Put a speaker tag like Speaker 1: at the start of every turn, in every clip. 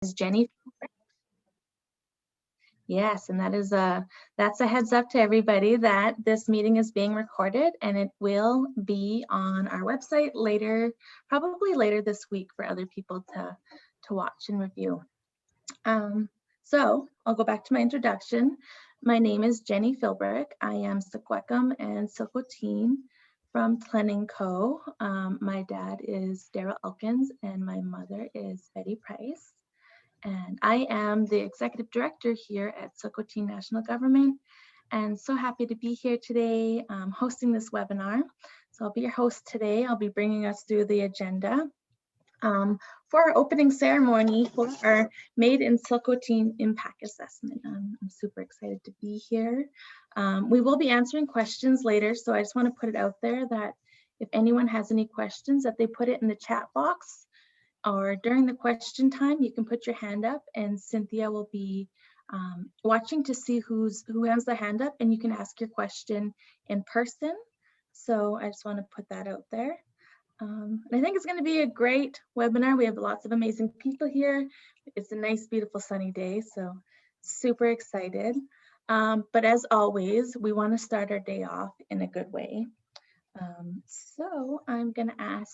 Speaker 1: Is Jenny? Yes, and that's a heads up to everybody that this meeting is being recorded and it will be on our website later, probably later this week for other people to watch and review. So I'll go back to my introduction. My name is Jenny Philbrick. I am Secwepemc and ilhqot'in from Tlen & Co. My dad is Daryl Elkins and my mother is Betty Price. And I am the executive director here at ilhqot'in National Government, and so happy to be here today hosting this webinar. So I'll be your host today. I'll be bringing us through the agenda for our opening ceremony for our Made in ilhqot'in Impact Assessment. I'm super excited to be here. We will be answering questions later, so I just want to put it out there that if anyone has any questions, that they put it in the chat box. Or during the question time, you can put your hand up and Cynthia will be watching to see who has the hand up, and you can ask your question in person. So I just want to put that out there. And I think it's going to be a great webinar. We have lots of amazing people here. It's a nice, beautiful sunny day, so super excited. But as always, we want to start our day off in a good way. So I'm going to ask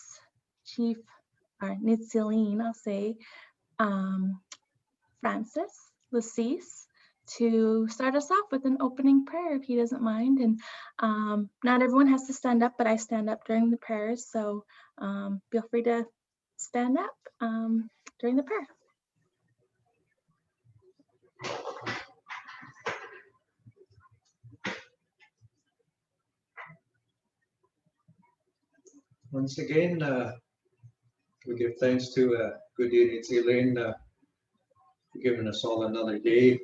Speaker 1: Chief Nitsilene, I'll say, Francis Lassise to start us off with an opening prayer, if he doesn't mind. And not everyone has to stand up, but I stand up during the prayers, so feel free to stand up during the prayer.
Speaker 2: Once again, we give thanks to good Nitsilene for giving us all another day.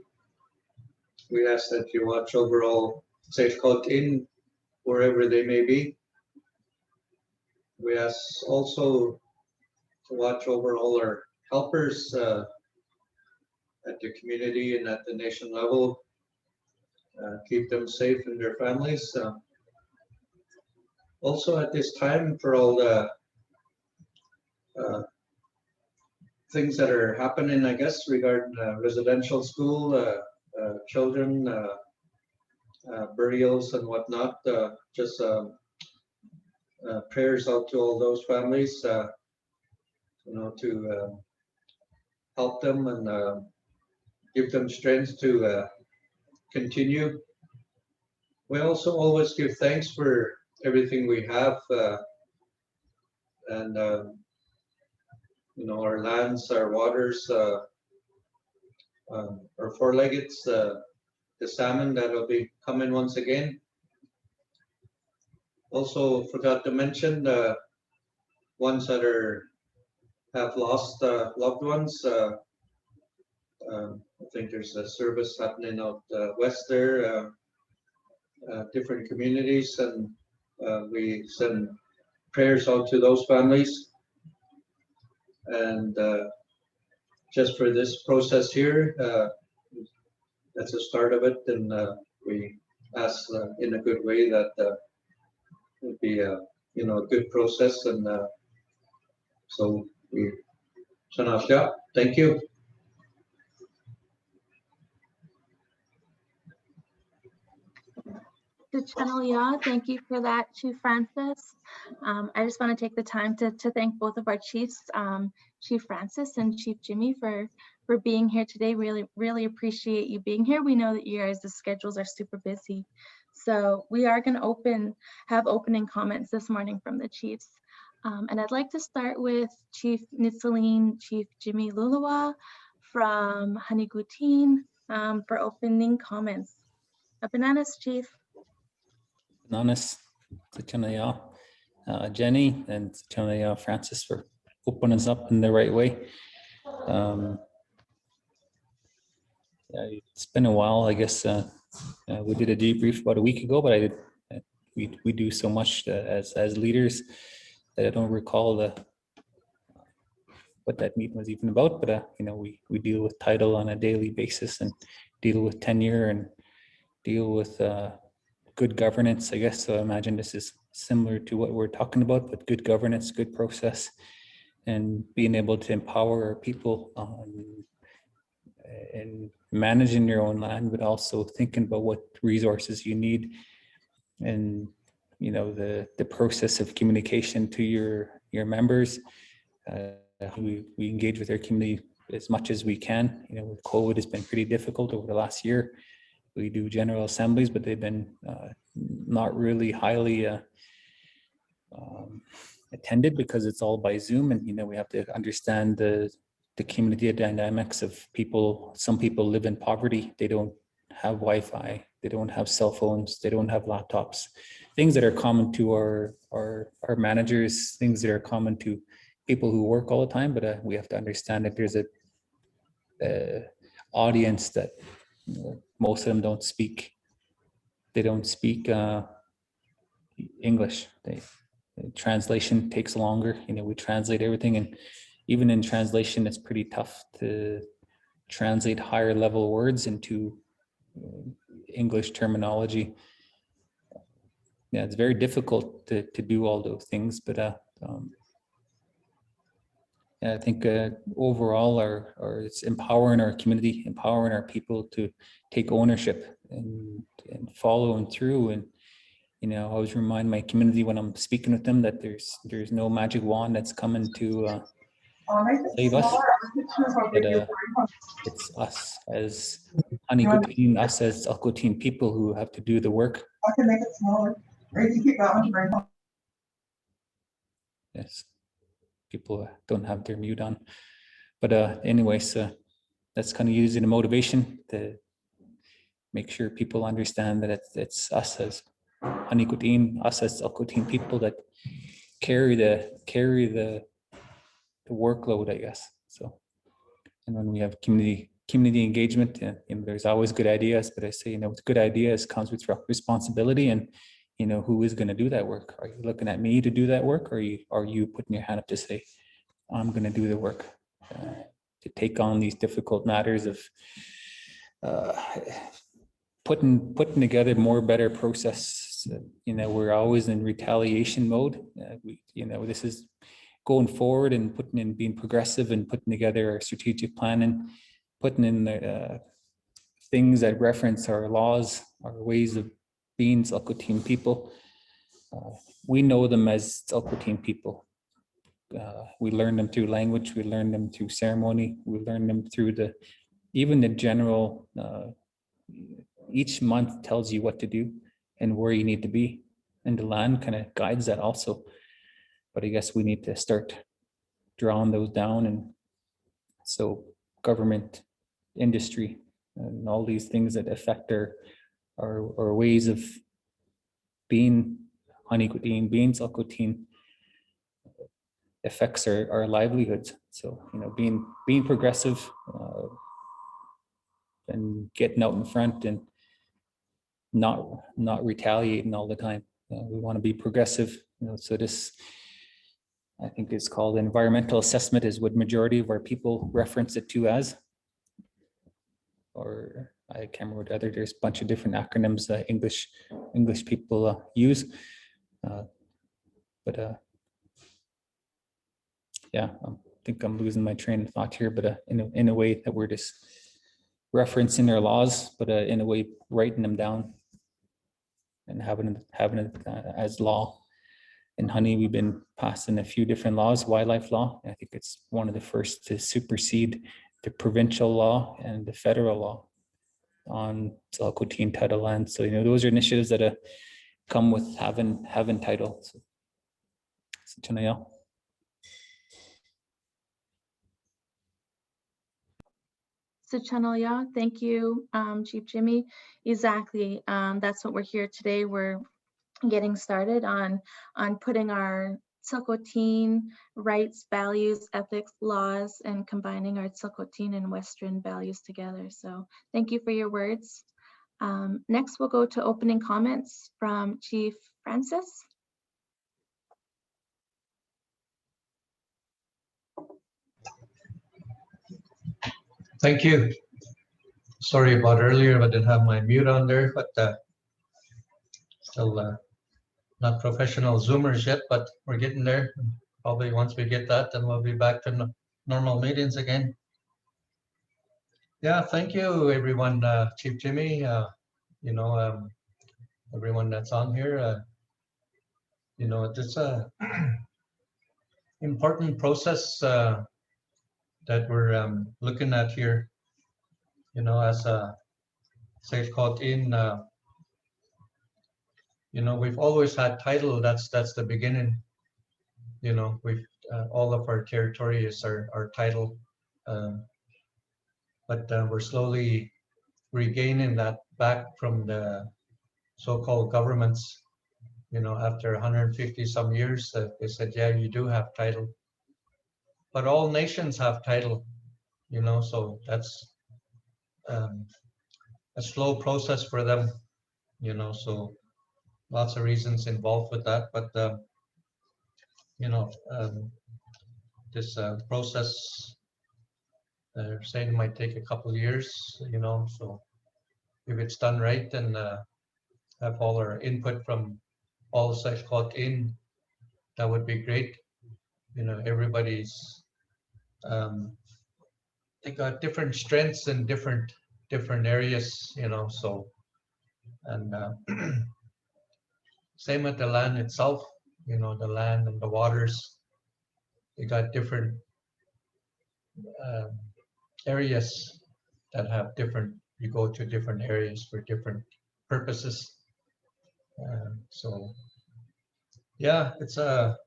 Speaker 2: We ask that you watch over all ilhqot'in wherever they may be. We ask also to watch over all our helpers at the community and at the nation level. Keep them safe and their families. Also at this time, for all the things that are happening, I guess, regarding residential school, children, burials and whatnot, just prayers out to all those families, you know, to help them and give them strength to continue. We also always give thanks for everything we have, and you know, our lands, our waters, our four-leggeds, the salmon that will be coming once again. Also forgot to mention the ones that have lost loved ones. I think there's a service happening out west there, different communities, and we send prayers out to those families. And just for this process here, that's the start of it, and we ask in a good way that it would be a, you know, a good process, and so we thank you.
Speaker 1: Thank you for that, Chief Francis. I just want to take the time to thank both of our chiefs, Chief Francis and Chief Jimmy, for being here today. Really appreciate you being here. We know that you guys' schedules are super busy. So we are going to have opening comments this morning from the chiefs. And I'd like to start with Chief Nitsilene, Chief Jimmy Lulawa from ilhqot'in for opening comments. Bananas, Chief.
Speaker 3: Bananas, Jenny and Francis for opening us up in the right way. Yeah, it's been a while, I guess. We did a debrief about a week ago, but we do so much as leaders that I don't recall what that meeting was even about. But you know, we deal with title on a daily basis and deal with tenure and deal with good governance, I guess. So I imagine this is similar to what we're talking about, but good governance, good process, and being able to empower our people in managing your own land, but also thinking about what resources you need, and the process of communication to your members. We engage with our community as much as we can. With COVID, it's been pretty difficult over the last year. We do general assemblies, but they've been not really highly attended because it's all by Zoom, and we have to understand the community dynamics of people. Some people live in poverty. They don't have Wi-Fi. They don't have cell phones. They don't have laptops. Things that are common to our managers. Things that are common to people who work all the time. But we have to understand that there's a audience that most of them don't speak. They don't speak English. Translation takes longer. We translate everything, and even in translation, it's pretty tough to translate higher level words into English terminology. Yeah, it's very difficult to do all those things, but I think overall, it's empowering our community, empowering our people to take ownership and following through. And I always remind my community when I'm speaking with them that there's no magic wand that's coming to save us. But it's us as ilhqot'in, us as ilhqot'in people who have to do the work.
Speaker 4: I can make it smaller. Or you can keep that one very hot.
Speaker 3: Yes, people don't have their mute on. But anyways, that's kind of using the motivation to make sure people understand that it's us as ilhqot'in, us as ilhqot'in people that carry the workload, I guess. So, and when we have community engagement, there's always good ideas, but I say, with good ideas comes with responsibility, and who is going to do that work? Are you looking at me to do that work, or are you putting your hand up to say, I'm going to do the work, to take on these difficult matters of putting together more better process. We're always in retaliation mode. This is going forward and being progressive and putting together our strategic plan and putting in the things that reference our laws, our ways of being ilhqot'in people. We know them as ilhqot'in people. We learn them through language. We learn them through ceremony. We learn them through even the general. Each month tells you what to do and where you need to be, and the land kind of guides that also. But I guess we need to start drawing those down, and so government, industry, and all these things that affect our ways of being ilhqot'in, being ilhqot'in, affects our livelihoods. So being progressive and getting out in front and not retaliating all the time. We want to be progressive. So this, I think, is called environmental assessment, is what majority of our people reference it to as. Or I can't remember what other. There's a bunch of different acronyms that English people use. But yeah, I think I'm losing my train of thought here. But in a way that we're just referencing their laws, but in a way writing them down and having it as law. In Honey, we've been passing a few different laws. Wildlife law, I think it's one of the first to supersede the provincial law and the federal law on ilhqot'in title land. So those are initiatives that come with having title. So,
Speaker 1: So Chanel, thank you, Chief Jimmy. Exactly, that's what we're here today. We're getting started on putting our ilhqot'in rights, values, ethics, laws, and combining our ilhqot'in and Western values together. So thank you for your words. Next, we'll go to opening comments from Chief Francis.
Speaker 2: Thank you. Sorry about earlier, I didn't have my mute on there, but still not professional Zoomers yet, but we're getting there. Probably once we get that, then we'll be back to normal meetings again. Yeah, thank you, everyone. Chief Jimmy, you know, everyone that's on here, you know, it's a important process that we're looking at here. You know, as a CEAR, you know, we've always had title. That's the beginning. You know, we've all of our territory is our title, um, but we're slowly regaining that back from the so-called governments. You know, after 150 some years, they said, yeah, you do have title, but all nations have title. You know, so that's um, a slow process for them. You know, so lots of reasons involved with that, but you know, this process, they're saying it might take a couple of years. You know, so if it's done right and have all our input from all ilhqot'in, that would be great. You know, everybody's they got different strengths in different areas. You know, so and same with the land itself. You know, the land and the waters, they got different um, areas that have different. You go to different areas for different purposes. So yeah, it's a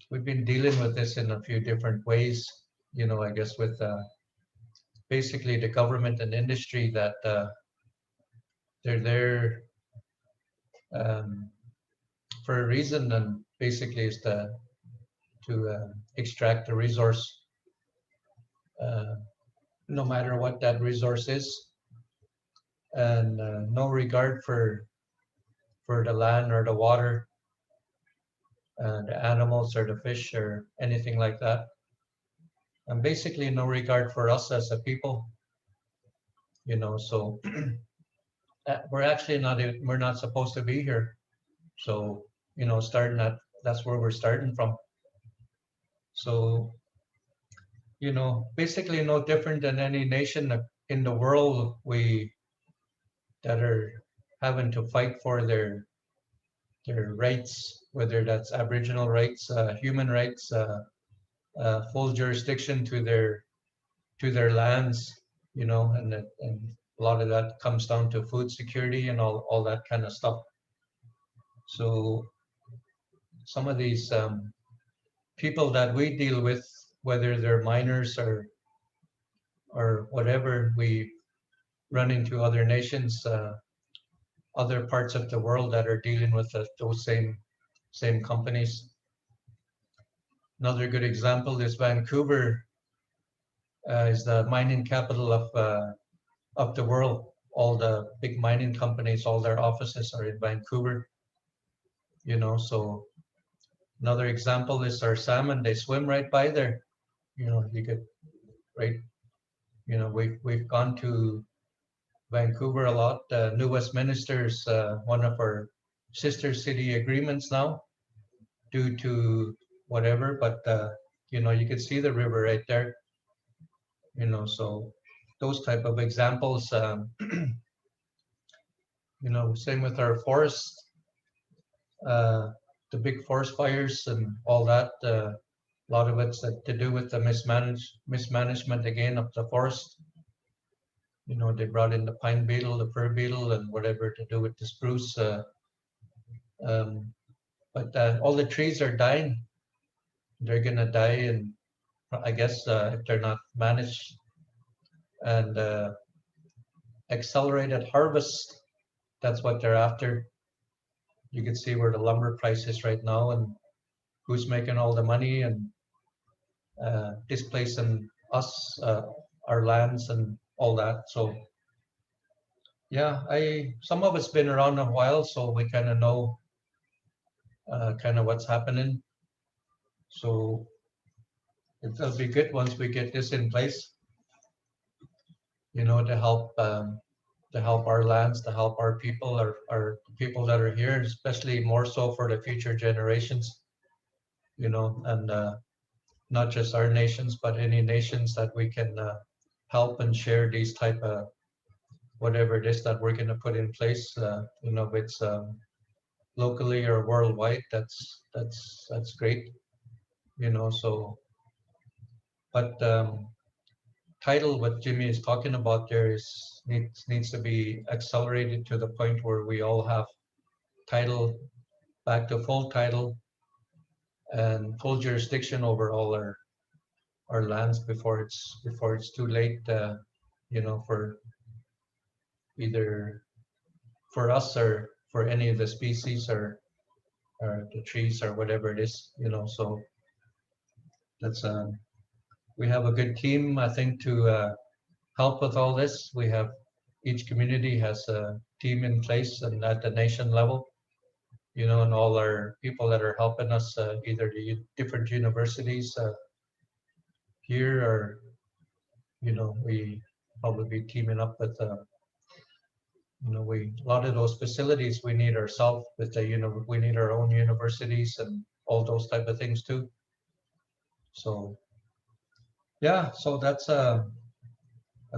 Speaker 2: we've been dealing with this in a few different ways. You know, I guess with basically the government and industry that they're there um, for a reason, and basically is to extract the resource, no matter what that resource is, and no regard for the land or the water, the animals or the fish or anything like that, and basically no regard for us as a people. You know, so we're actually we're not supposed to be here. So you know, starting at that's where we're starting from. So you know, basically no different than any nation in the world we that are having to fight for their rights, whether that's Aboriginal rights, human rights, full jurisdiction to their lands, you know, and a lot of that comes down to food security and all that kind of stuff. So some of these people that we deal with, whether they're miners or whatever, we run into other nations, other parts of the world that are dealing with those same companies. Another good example is Vancouver is the mining capital of the world. All the big mining companies, all their offices are in Vancouver. You know, so another example is our salmon. They swim right by there. You know, you could right. You know, we've gone to Vancouver a lot. New Westminster is one of our sister city agreements now, due to whatever. But you know, you could see the river right there. You know, so those type of examples. You know, same with our forest, the big forest fires and all that. A lot of it's to do with the mismanagement again of the forest. You know, they brought in the pine beetle, the fir beetle, and whatever to do with the spruce. Um, but all the trees are dying. They're gonna die, and I guess if they're not managed and accelerated harvest, that's what they're after. You can see where the lumber price is right now and who's making all the money and displacing us, our lands and all that. So yeah, some of us been around a while, so we kind of know kind of what's happening. So it'll be good once we get this in place, you know, to help our lands, to help our people, our people that are here, especially more so for the future generations, you know, and not just our nations, but any nations that we can help and share these type of whatever it is that we're going to put in place. You know, if it's locally or worldwide, that's great. You know, so but title, what Jimmy is talking about there is needs to be accelerated to the point where we all have title, back to full title and full jurisdiction over all our lands before it's too late. You know, for either for us or for any of the species or the trees or whatever it is. You know, so that's we have a good team, I think, to help with all this. We have each community has a team in place and at the nation level, you know, and all our people that are helping us, either the different universities here or, you know, we probably be teaming up with, you know, a lot of those facilities we need ourselves with the, you know, we need our own universities and all those type of things too. So, yeah, so that's, I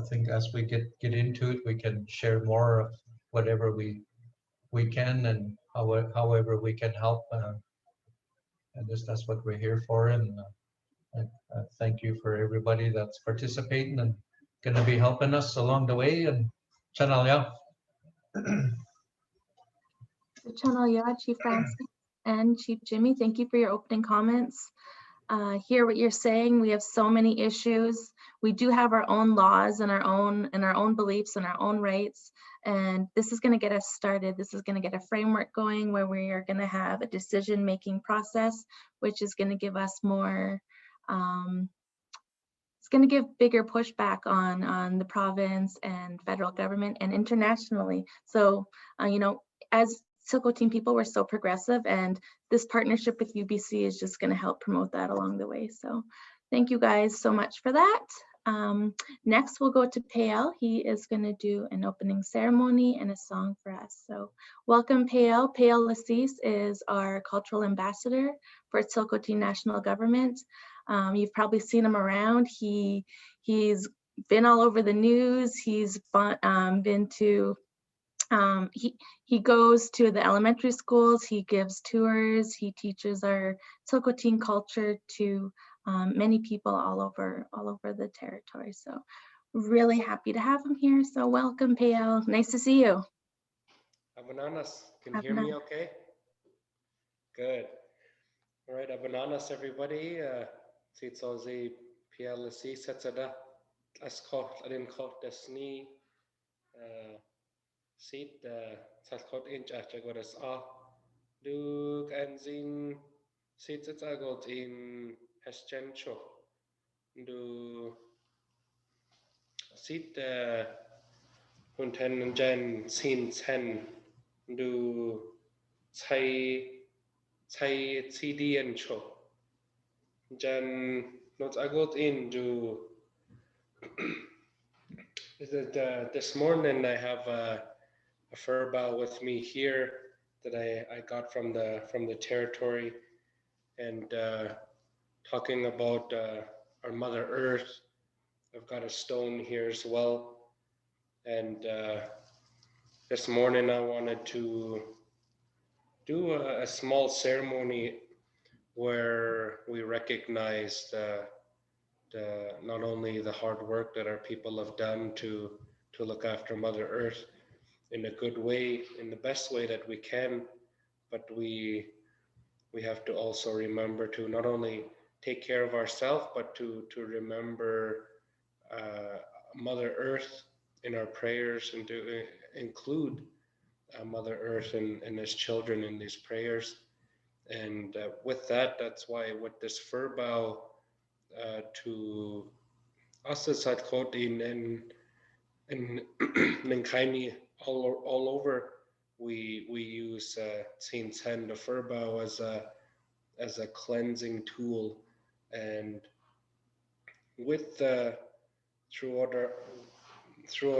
Speaker 2: think as we get into it, we can share more of whatever we can and however we can help. And that's what we're here for. And thank you for everybody that's participating and going to be helping us along the way. And Channel, yeah.
Speaker 1: Channel, yeah, Chief Francis and Chief Jimmy, thank you for your opening comments. Hear what you're saying. We have so many issues. We do have our own laws and our own beliefs and our own rights. And this is going to get us started. This is going to get a framework going where we are going to have a decision-making process, which is going to give us more, it's going to give bigger pushback on the province and federal government and internationally. So, you know, as Silcotin people, we're so progressive, and this partnership with UBC is just going to help promote that along the way. So thank you guys so much for that. Next, we'll go to Payel. He is going to do an opening ceremony and a song for us. So welcome, Payel. Payel Lassis is our cultural ambassador for Silcotin National Government. You've probably seen him around. He's been all over the news. He's been to he goes to the elementary schools, he gives tours, he teaches our Silcotin culture to many people all over the territory. So really happy to have him here. So welcome, Payel. Nice to see you.
Speaker 5: Abananas, can you hear me okay? Good. All right, Abananas, everybody. Sits all the PLC Satsada Ascot, Adinco, Desni. Sit Salcot inch Achagoras A. Duke and Zin sits at Agot in Haschencho. Do sit Hunten Jen Sin Sen. Do Tsai CD and Cho. Jan not Agot in do. This morning I have a fur bow with me here that I got from the territory, and talking about our Mother Earth. I've got a stone here as well, and this morning I wanted to do a small ceremony where we recognize not only the hard work that our people have done to look after Mother Earth in a good way, in the best way that we can, but we have to also remember to not only take care of ourselves, but to remember Mother Earth in our prayers, and to include Mother Earth and as children in these prayers. And with that, that's why with this fur bow to us as ilhqot'in and Ninkaimi all over, we use Tsin the fur bow as a cleansing tool, and with throughout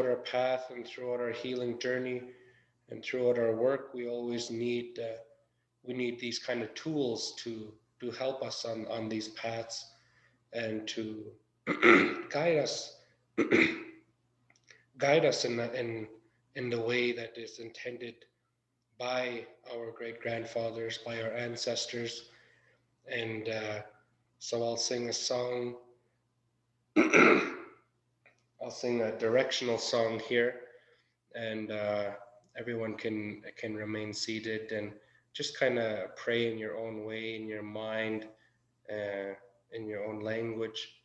Speaker 5: our path and throughout our healing journey and throughout our work, we always need these kind of tools to help us on these paths and to guide us guide us in the way that is intended by our great grandfathers, by our ancestors. And so I'll sing a song. I'll sing a directional song here, and everyone can remain seated and just kind of pray in your own way, in your mind, in your own language.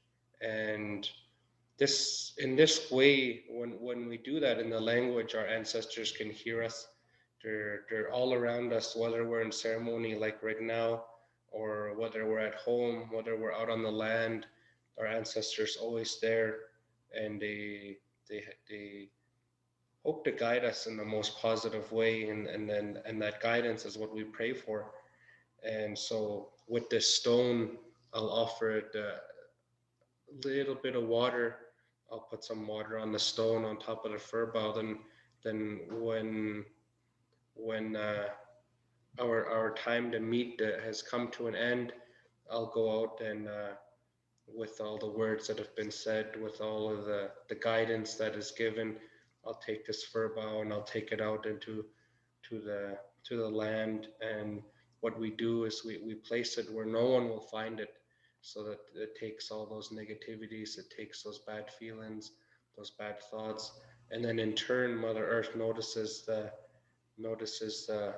Speaker 5: And in this way, when we do that in the language, our ancestors can hear us. They're all around us, whether we're in ceremony like right now, or whether we're at home, whether we're out on the land. Our ancestors always there, and they hope to guide us in the most positive way, and that guidance is what we pray for. And so with this stone, I'll offer it a little bit of water. I'll put some water on the stone on top of the fir bough. Then when our time to meet has come to an end, I'll go out and with all the words that have been said, with all of the guidance that is given, I'll take this fir bough and I'll take it out into the land. And what we do is we place it where no one will find it, so that it takes all those negativities, it takes those bad feelings, those bad thoughts, and then in turn, Mother Earth notices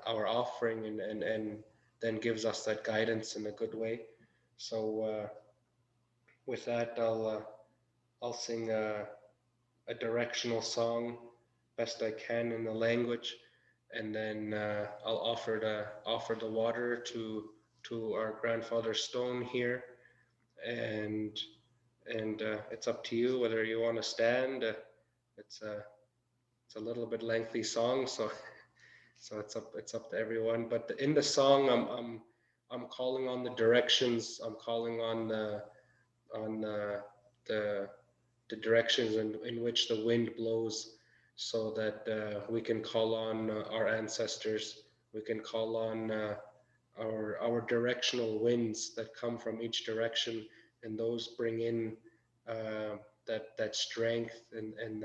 Speaker 5: our offering and then gives us that guidance in a good way. So with that, I'll sing a directional song best I can in the language, and then I'll offer the water to our grandfather stone here, and it's up to you whether you want to stand. It's a little bit lengthy song, so it's up to everyone. But in the song, I'm calling on the directions. I'm calling on the directions in which the wind blows, so that we can call on our ancestors. We can call on our directional winds that come from each direction, and those bring in that strength and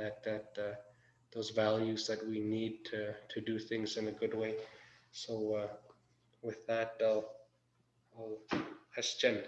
Speaker 5: those values that we need to do things in a good way. So with that, I'll question.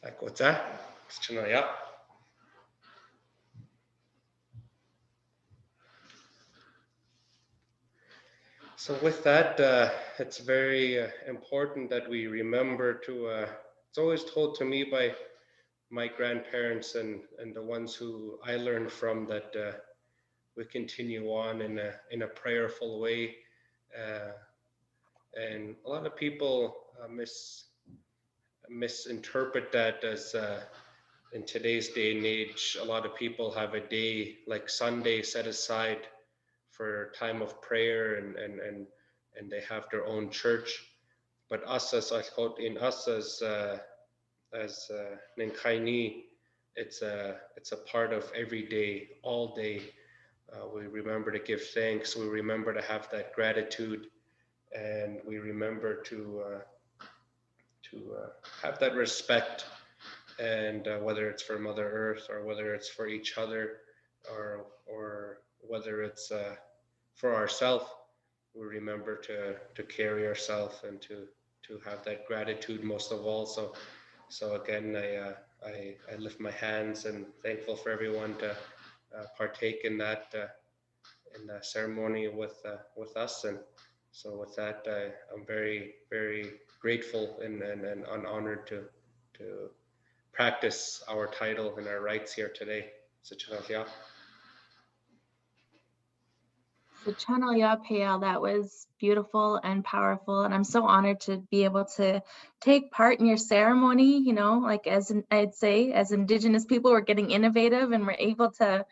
Speaker 5: So with that, it's very important that we remember to, it's always told to me by my grandparents and the ones who I learned from, that we continue on in a prayerful way. And a lot of people misinterpret that as in today's day and age, a lot of people have a day like Sunday set aside for time of prayer, and they have their own church. But us as Ninkaini, it's a part of every day, all day. We remember to give thanks. We remember to have that gratitude, and we remember to have that respect. And whether it's for Mother Earth, or whether it's for each other, or whether it's for ourselves, we remember to carry ourselves and to have that gratitude most of all. So again, I lift my hands and thankful for everyone to partake in that ceremony with us. And so with that, I'm very, very grateful and honored to practice our title and our rights here today. So
Speaker 1: Channel Yapayal, that was beautiful and powerful, and I'm so honored to be able to take part in your ceremony. You know, like I'd say, as Indigenous people, we're getting innovative and we're able to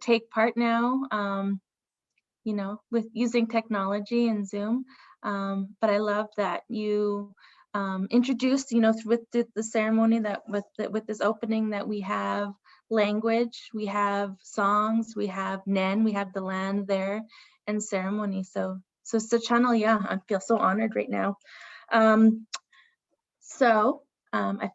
Speaker 1: take part now. You know, with using technology and Zoom. But I love that you introduced, you know, with the ceremony, that with this opening, that we have language, we have songs, we have Nen, we have the land there, and ceremony. So Channel, yeah, I feel so honored right now. I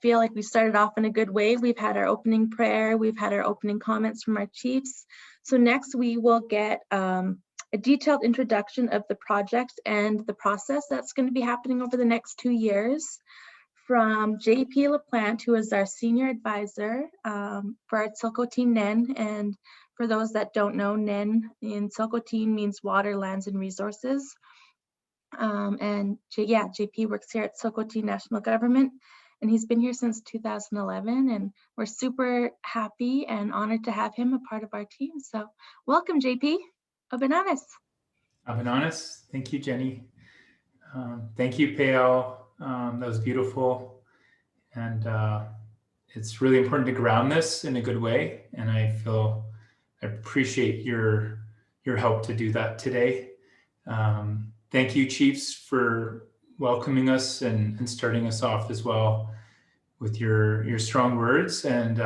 Speaker 1: feel like we started off in a good way. We've had our opening prayer, we've had our opening comments from our chiefs. So next we will get a detailed introduction of the project and the process that's going to be happening over the next 2 years from JP LaPlante, who is our senior advisor for our Tsilhqot'in Nen. And for those that don't know, Nen in Tsilhqot'in means water, lands, and resources. JP works here at Tsilhqot'in National Government, and he's been here since 2011, and we're super happy and honored to have him a part of our team. So welcome, JP. Abananas.
Speaker 6: Abananas. Thank you, Jenny. Thank you, Payal. That was beautiful. And it's really important to ground this in a good way. And I appreciate your help to do that today. Thank you, Chiefs, for welcoming us and starting us off as well with your strong words. And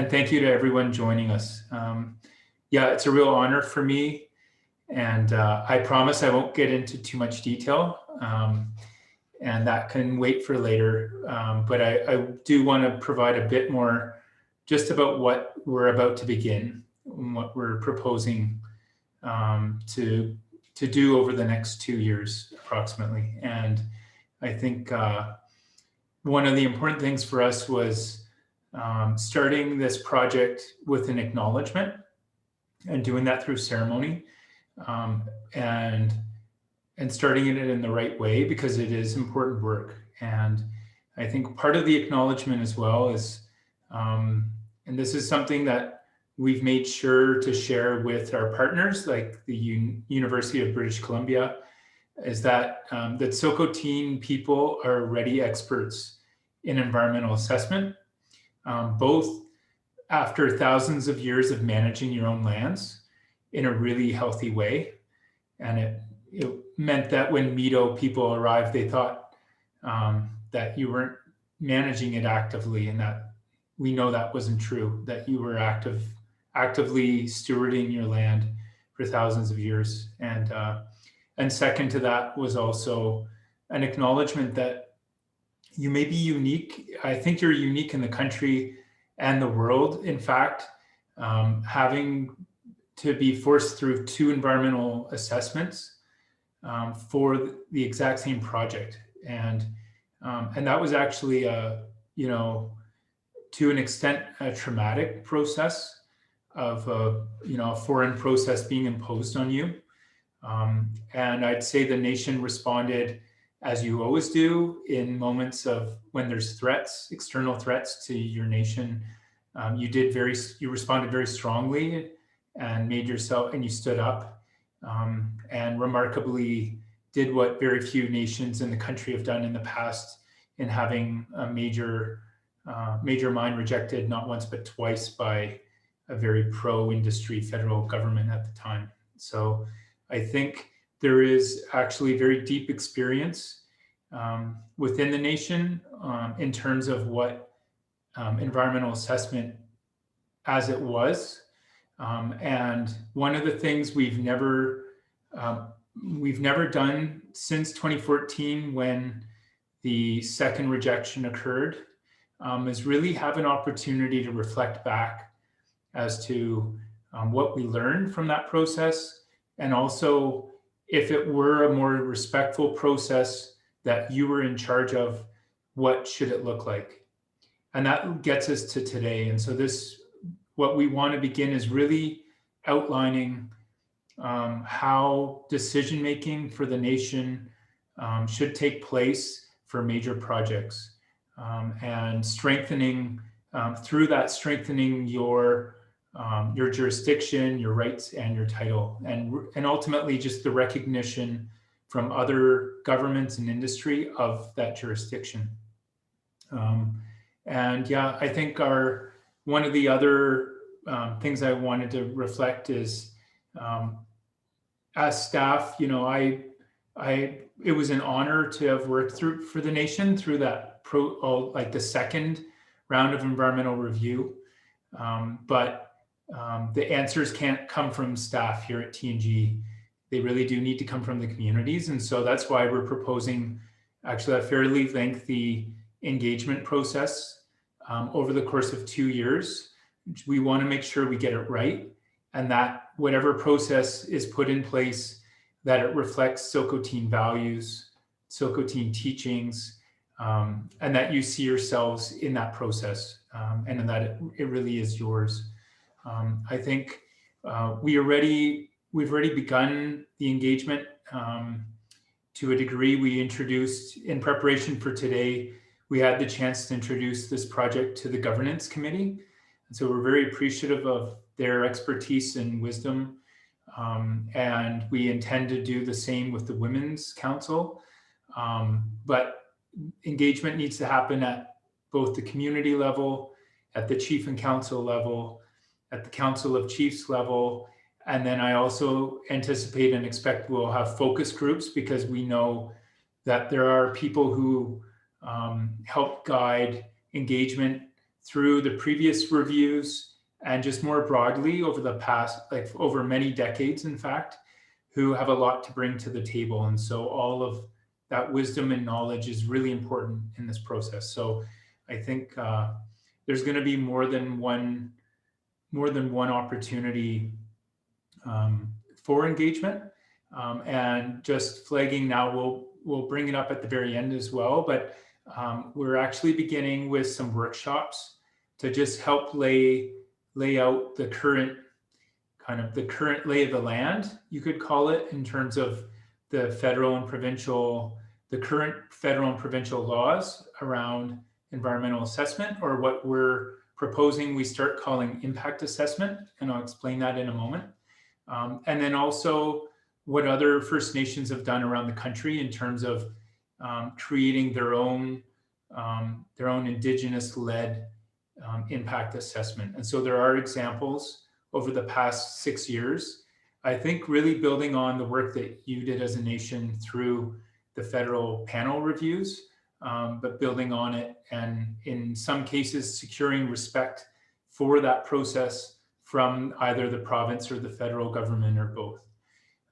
Speaker 6: thank you to everyone joining us. Yeah, it's a real honor for me. And I promise I won't get into too much detail, and that can wait for later. But I do want to provide a bit more just about what we're about to begin, and what we're proposing to do over the next 2 years approximately. And I think one of the important things for us was starting this project with an acknowledgement and doing that through ceremony. And starting it in the right way, because it is important work. And I think part of the acknowledgement as well is, and this is something that we've made sure to share with our partners, like the University of British Columbia, is that the Tsilhqot'in people are already experts in environmental assessment, both after thousands of years of managing your own lands in a really healthy way. And it meant that when Meadow people arrived, they thought that you weren't managing it actively, and that we know that wasn't true, that you were actively stewarding your land for thousands of years. And second to that was also an acknowledgement that you may be unique. I think you're unique in the country and the world. In fact, having to be forced through 2 environmental assessments for the exact same project. And that was actually, to an extent, a traumatic process of a foreign process being imposed on you. And I'd say the nation responded, as you always do, in moments of when there's threats, external threats to your nation. You responded very strongly and you stood up, and remarkably did what very few nations in the country have done in the past, in having a major mine rejected not once but twice by a very pro-industry federal government at the time. So I think there is actually very deep experience within the nation in terms of what environmental assessment as it was. And one of the things we've never done since 2014, when the second rejection occurred, is really have an opportunity to reflect back as to what we learned from that process, and also if it were a more respectful process that you were in charge of, what should it look like? And that gets us to today. And so what we want to begin is really outlining how decision-making for the nation should take place for major projects, and strengthening through that, strengthening your jurisdiction, your rights, and your title, and ultimately just the recognition from other governments and industry of that jurisdiction. And yeah, I think one of the other things I wanted to reflect is, as staff, it was an honor to have worked for the nation through that the second round of environmental review. But the answers can't come from staff here at TNG. They really do need to come from the communities. And so that's why we're proposing actually a fairly lengthy engagement process over the course of 2 years. We want to make sure we get it right, and that whatever process is put in place, that it reflects Silcotin values, Silcotin teachings, and that you see yourselves in that process, and that it really is yours. I think we've already begun the engagement to a degree. We introduced, in preparation for today, we had the chance to introduce this project to the governance committee. And so we're very appreciative of their expertise and wisdom. And we intend to do the same with the Women's Council. But engagement needs to happen at both the community level, at the chief and council level, at the Council of Chiefs level. And then I also anticipate and expect we'll have focus groups, because we know that there are people who help guide engagement through the previous reviews, and just more broadly over the past, over many decades, in fact, who have a lot to bring to the table. And so all of that wisdom and knowledge is really important in this process. So I think there's going to be more than one opportunity for engagement, and just flagging now, we'll bring it up at the very end as well, but we're actually beginning with some workshops to just help lay out the current lay of the land, you could call it, in terms of the current federal and provincial laws around environmental assessment, or what we're proposing we start calling impact assessment, and I'll explain that in a moment. And then also what other First Nations have done around the country in terms of creating their own Indigenous-led impact assessment. And so there are examples over the past 6 years, I think, really building on the work that you did as a nation through the federal panel reviews, but building on it, and in some cases securing respect for that process from either the province or the federal government, or both.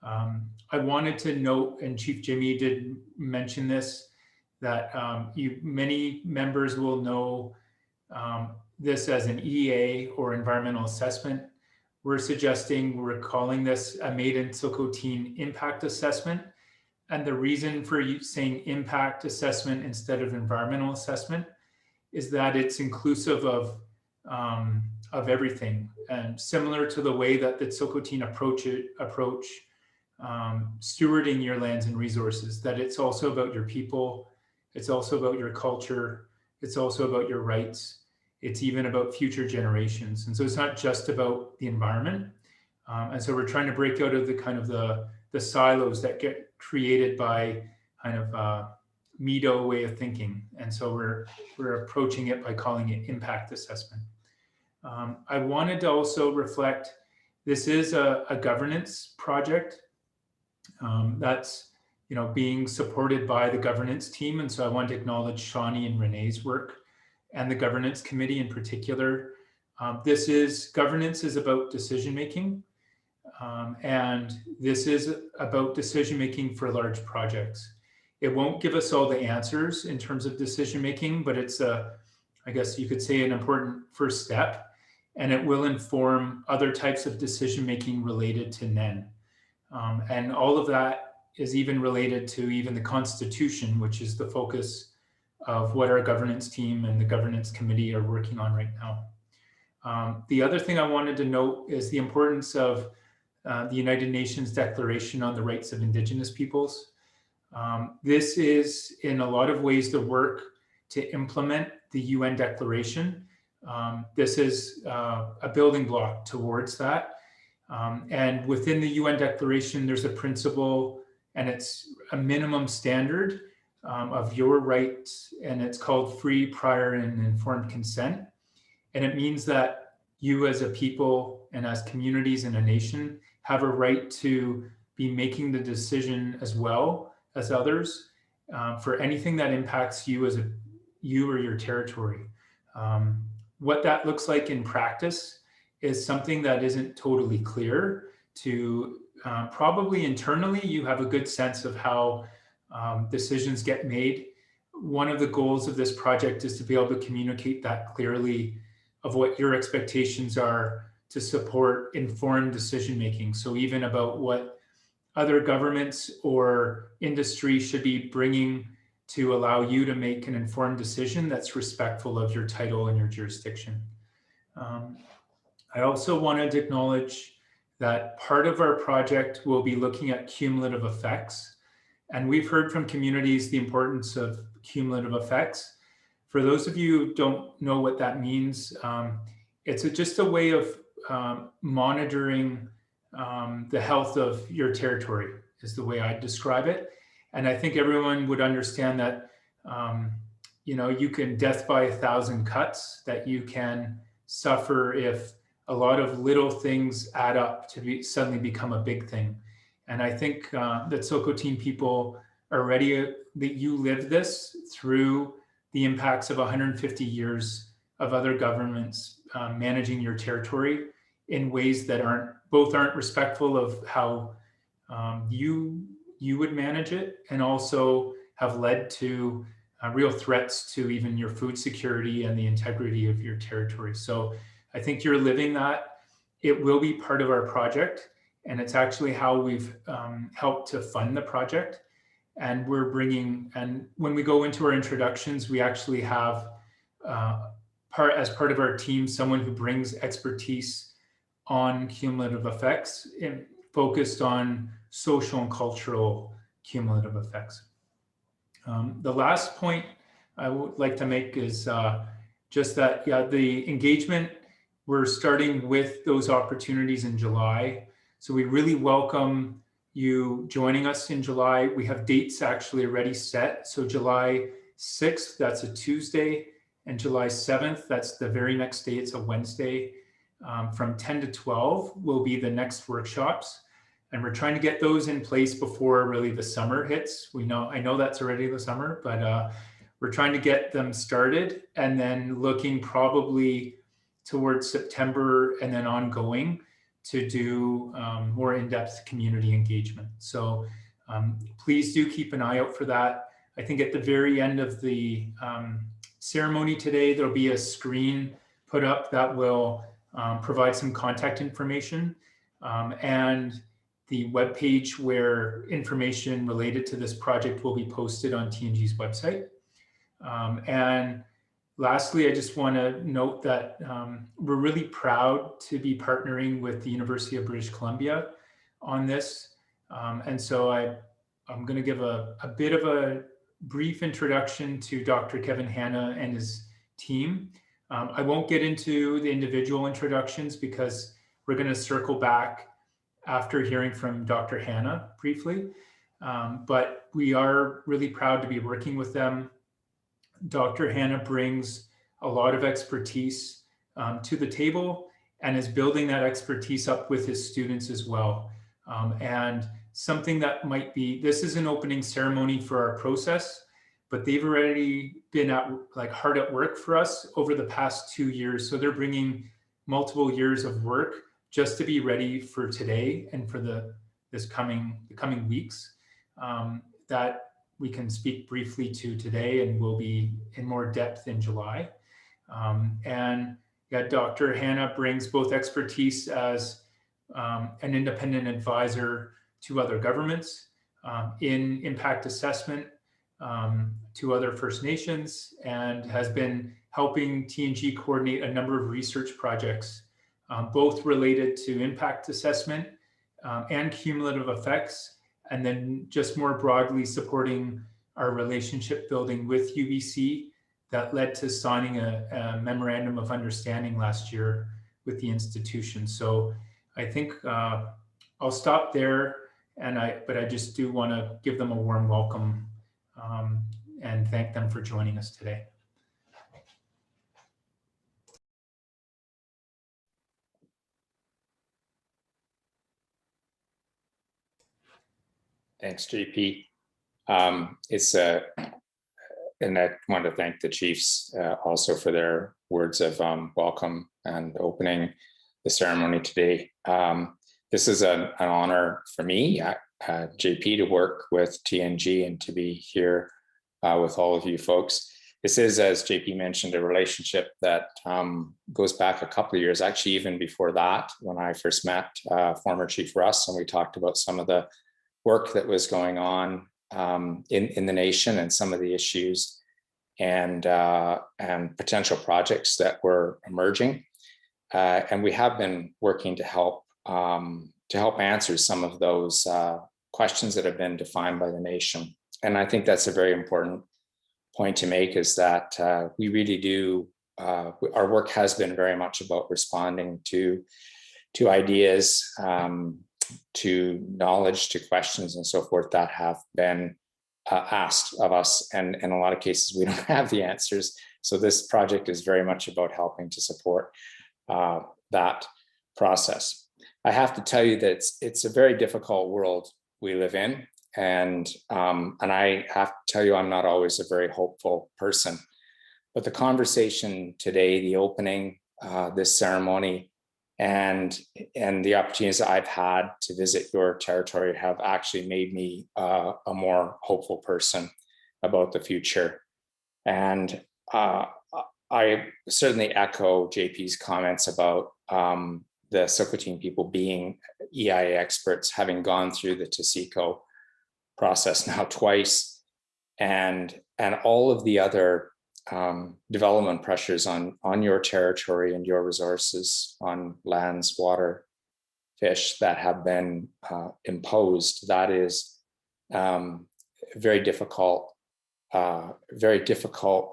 Speaker 6: I wanted to note, and Chief Jimmy did mention this, that many members will know this as an EA, or environmental assessment. We're calling this a Made in Silcotin impact assessment. And the reason for you saying impact assessment instead of environmental assessment is that it's inclusive of everything, and similar to the way that the Tsilhqot'in approach stewarding your lands and resources, that it's also about your people, it's also about your culture, it's also about your rights, it's even about future generations. And so it's not just about the environment. And so we're trying to break out of the kind of the silos that get created by kind of MEDO way of thinking. And so we're approaching it by calling it impact assessment. I wanted to also reflect, this is a governance project that's being supported by the governance team. And so I want to acknowledge Shawnee and Renee's work and the governance committee in particular. Governance is about decision-making. And this is about decision-making for large projects. It won't give us all the answers in terms of decision-making, but it's I guess you could say, an important first step, and it will inform other types of decision-making related to NEN. And all of that is even related to even the Constitution, which is the focus of what our governance team and the governance committee are working on right now. The other thing I wanted to note is the importance of the United Nations Declaration on the Rights of Indigenous Peoples. This is in a lot of ways the work to implement the UN Declaration. This is a building block towards that. And within the UN Declaration, there's a principle, and it's a minimum standard of your rights, and it's called free, prior, and informed consent. And it means that you as a people and as communities in a nation have a right to be making the decision as well as others for anything that impacts you as you or your territory. What that looks like in practice is something that isn't totally clear to probably internally. You have a good sense of how decisions get made. One of the goals of this project is to be able to communicate that clearly of what your expectations are to support informed decision-making. So even about what other governments or industry should be bringing to allow you to make an informed decision that's respectful of your title and your jurisdiction. I also wanted to acknowledge that part of our project will be looking at cumulative effects. And we've heard from communities the importance of cumulative effects. For those of you who don't know what that means, it's just a way of monitoring the health of your territory, is the way I describe it. And I think everyone would understand that, you can death by 1,000 cuts, that you can suffer if a lot of little things add up to suddenly become a big thing. And I think that Tsilhqot'in people are ready, that you live this through the impacts of 150 years of other governments managing your territory in ways that aren't respectful of how you would manage it, and also have led to real threats to even your food security and the integrity of your territory. So I think you're living that. It will be part of our project, and it's actually how we've helped to fund the project. And and when we go into our introductions, we actually have as part of our team, someone who brings expertise on cumulative effects and focused on social and cultural cumulative effects. The last point I would like to make is just that, the engagement, we're starting with those opportunities in July. So we really welcome you joining us in July. We have dates actually already set. So July 6th, that's a Tuesday, and July 7th, that's the very next day, it's a Wednesday, from 10 to 12 will be the next workshops. And we're trying to get those in place before really the summer hits. I know that's already the summer, but we're trying to get them started, and then looking probably towards September and then ongoing to do more in-depth community engagement. So please do keep an eye out for that. I think at the very end of the ceremony today, there'll be a screen put up that will provide some contact information and the webpage where information related to this project will be posted on TNG's website. And lastly, I just want to note that we're really proud to be partnering with the University of British Columbia on this. And so I'm going to give a bit of a brief introduction to Dr. Kevin Hanna and his team. I won't get into the individual introductions because we're going to circle back after hearing from Dr. Hanna briefly. But we are really proud to be working with them. Dr. Hanna brings a lot of expertise to the table and is building that expertise up with his students as well. And something that might be, this is an opening ceremony for our process, but they've already been hard at work for us over the past 2 years. So they're bringing multiple years of work just to be ready for today and for the coming weeks that we can speak briefly to today, and will be in more depth in July. And yeah, Dr. Hanna brings both expertise as an independent advisor to other governments in impact assessment to other First Nations, and has been helping TNG coordinate a number of research projects, both related to impact assessment and cumulative effects, and then just more broadly supporting our relationship building with UBC that led to signing a memorandum of understanding last year with the institution. So I think I'll stop there, but I just do want to give them a warm welcome and thank them for joining us today.
Speaker 7: Thanks, JP. And I want to thank the chiefs also for their words of welcome and opening the ceremony today. This is an honor for me, JP, to work with TNG and to be here with all of you folks. This is, as JP mentioned, a relationship that goes back a couple of years, actually even before that, when I first met former Chief Russ, and we talked about some of the work that was going on in the nation and some of the issues and potential projects that were emerging. And we have been working to help answer some of those questions that have been defined by the nation. And I think that's a very important point to make, is that we really do, our work has been very much about responding to ideas, to knowledge, to questions and so forth that have been asked of us. And in a lot of cases, we don't have the answers. So this project is very much about helping to support that process. I have to tell you that it's a very difficult world we live in. And I have to tell you, I'm not always a very hopeful person. But the conversation today, the opening, this ceremony, and the opportunities I've had to visit your territory have actually made me a more hopeful person about the future. And I certainly echo JP's comments about the Silcotin people being EIA experts, having gone through the TSECO process now twice, and all of the other development pressures on your territory and your resources on lands, water, fish that have been imposed. That is very difficult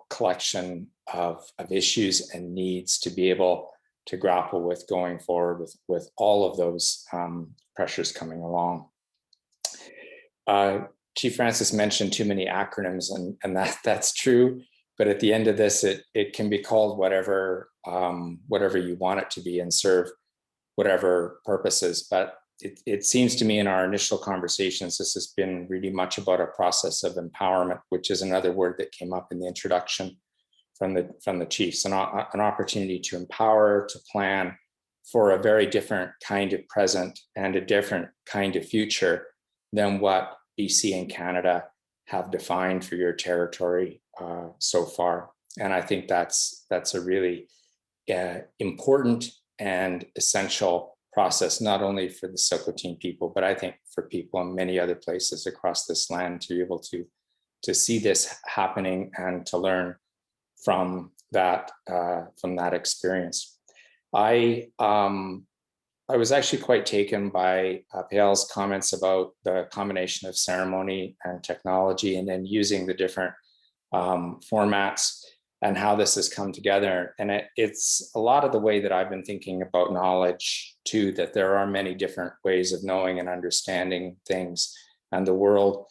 Speaker 7: collection of issues and needs to be able to grapple with going forward with all of those pressures coming along. Chief Francis mentioned too many acronyms, and that's true. But at the end of this, it can be called whatever you want it to be and serve whatever purposes. But it seems to me in our initial conversations, this has been really much about a process of empowerment, which is another word that came up in the introduction from the chiefs, an opportunity to empower, to plan for a very different kind of present and a different kind of future than what BC and Canada have defined for your territory so far. And I think that's a really important and essential process, not only for the Silcotin people, but I think for people in many other places across this land, to be able to see this happening and to learn from that experience. I was actually quite taken by Payal's comments about the combination of ceremony and technology, and then using the different formats and how this has come together. And it's a lot of the way that I've been thinking about knowledge too, that there are many different ways of knowing and understanding things and the world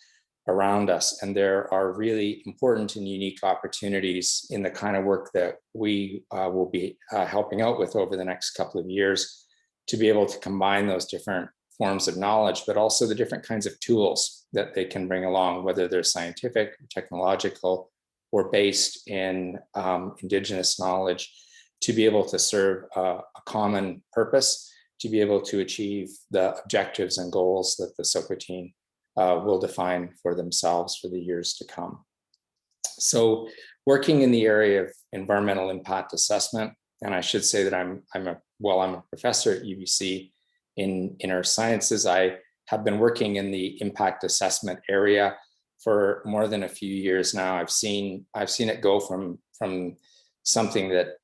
Speaker 7: around us. And there are really important and unique opportunities in the kind of work that we will be helping out with over the next couple of years to be able to combine those different forms of knowledge, but also the different kinds of tools that they can bring along, whether they're scientific, technological, or based in Indigenous knowledge, to be able to serve a common purpose, to be able to achieve the objectives and goals that the CEAR will define for themselves for the years to come. So working in the area of environmental impact assessment, and I should say that I'm a professor at UBC in earth sciences. I have been working in the impact assessment area for more than a few years now. I've seen it go from something that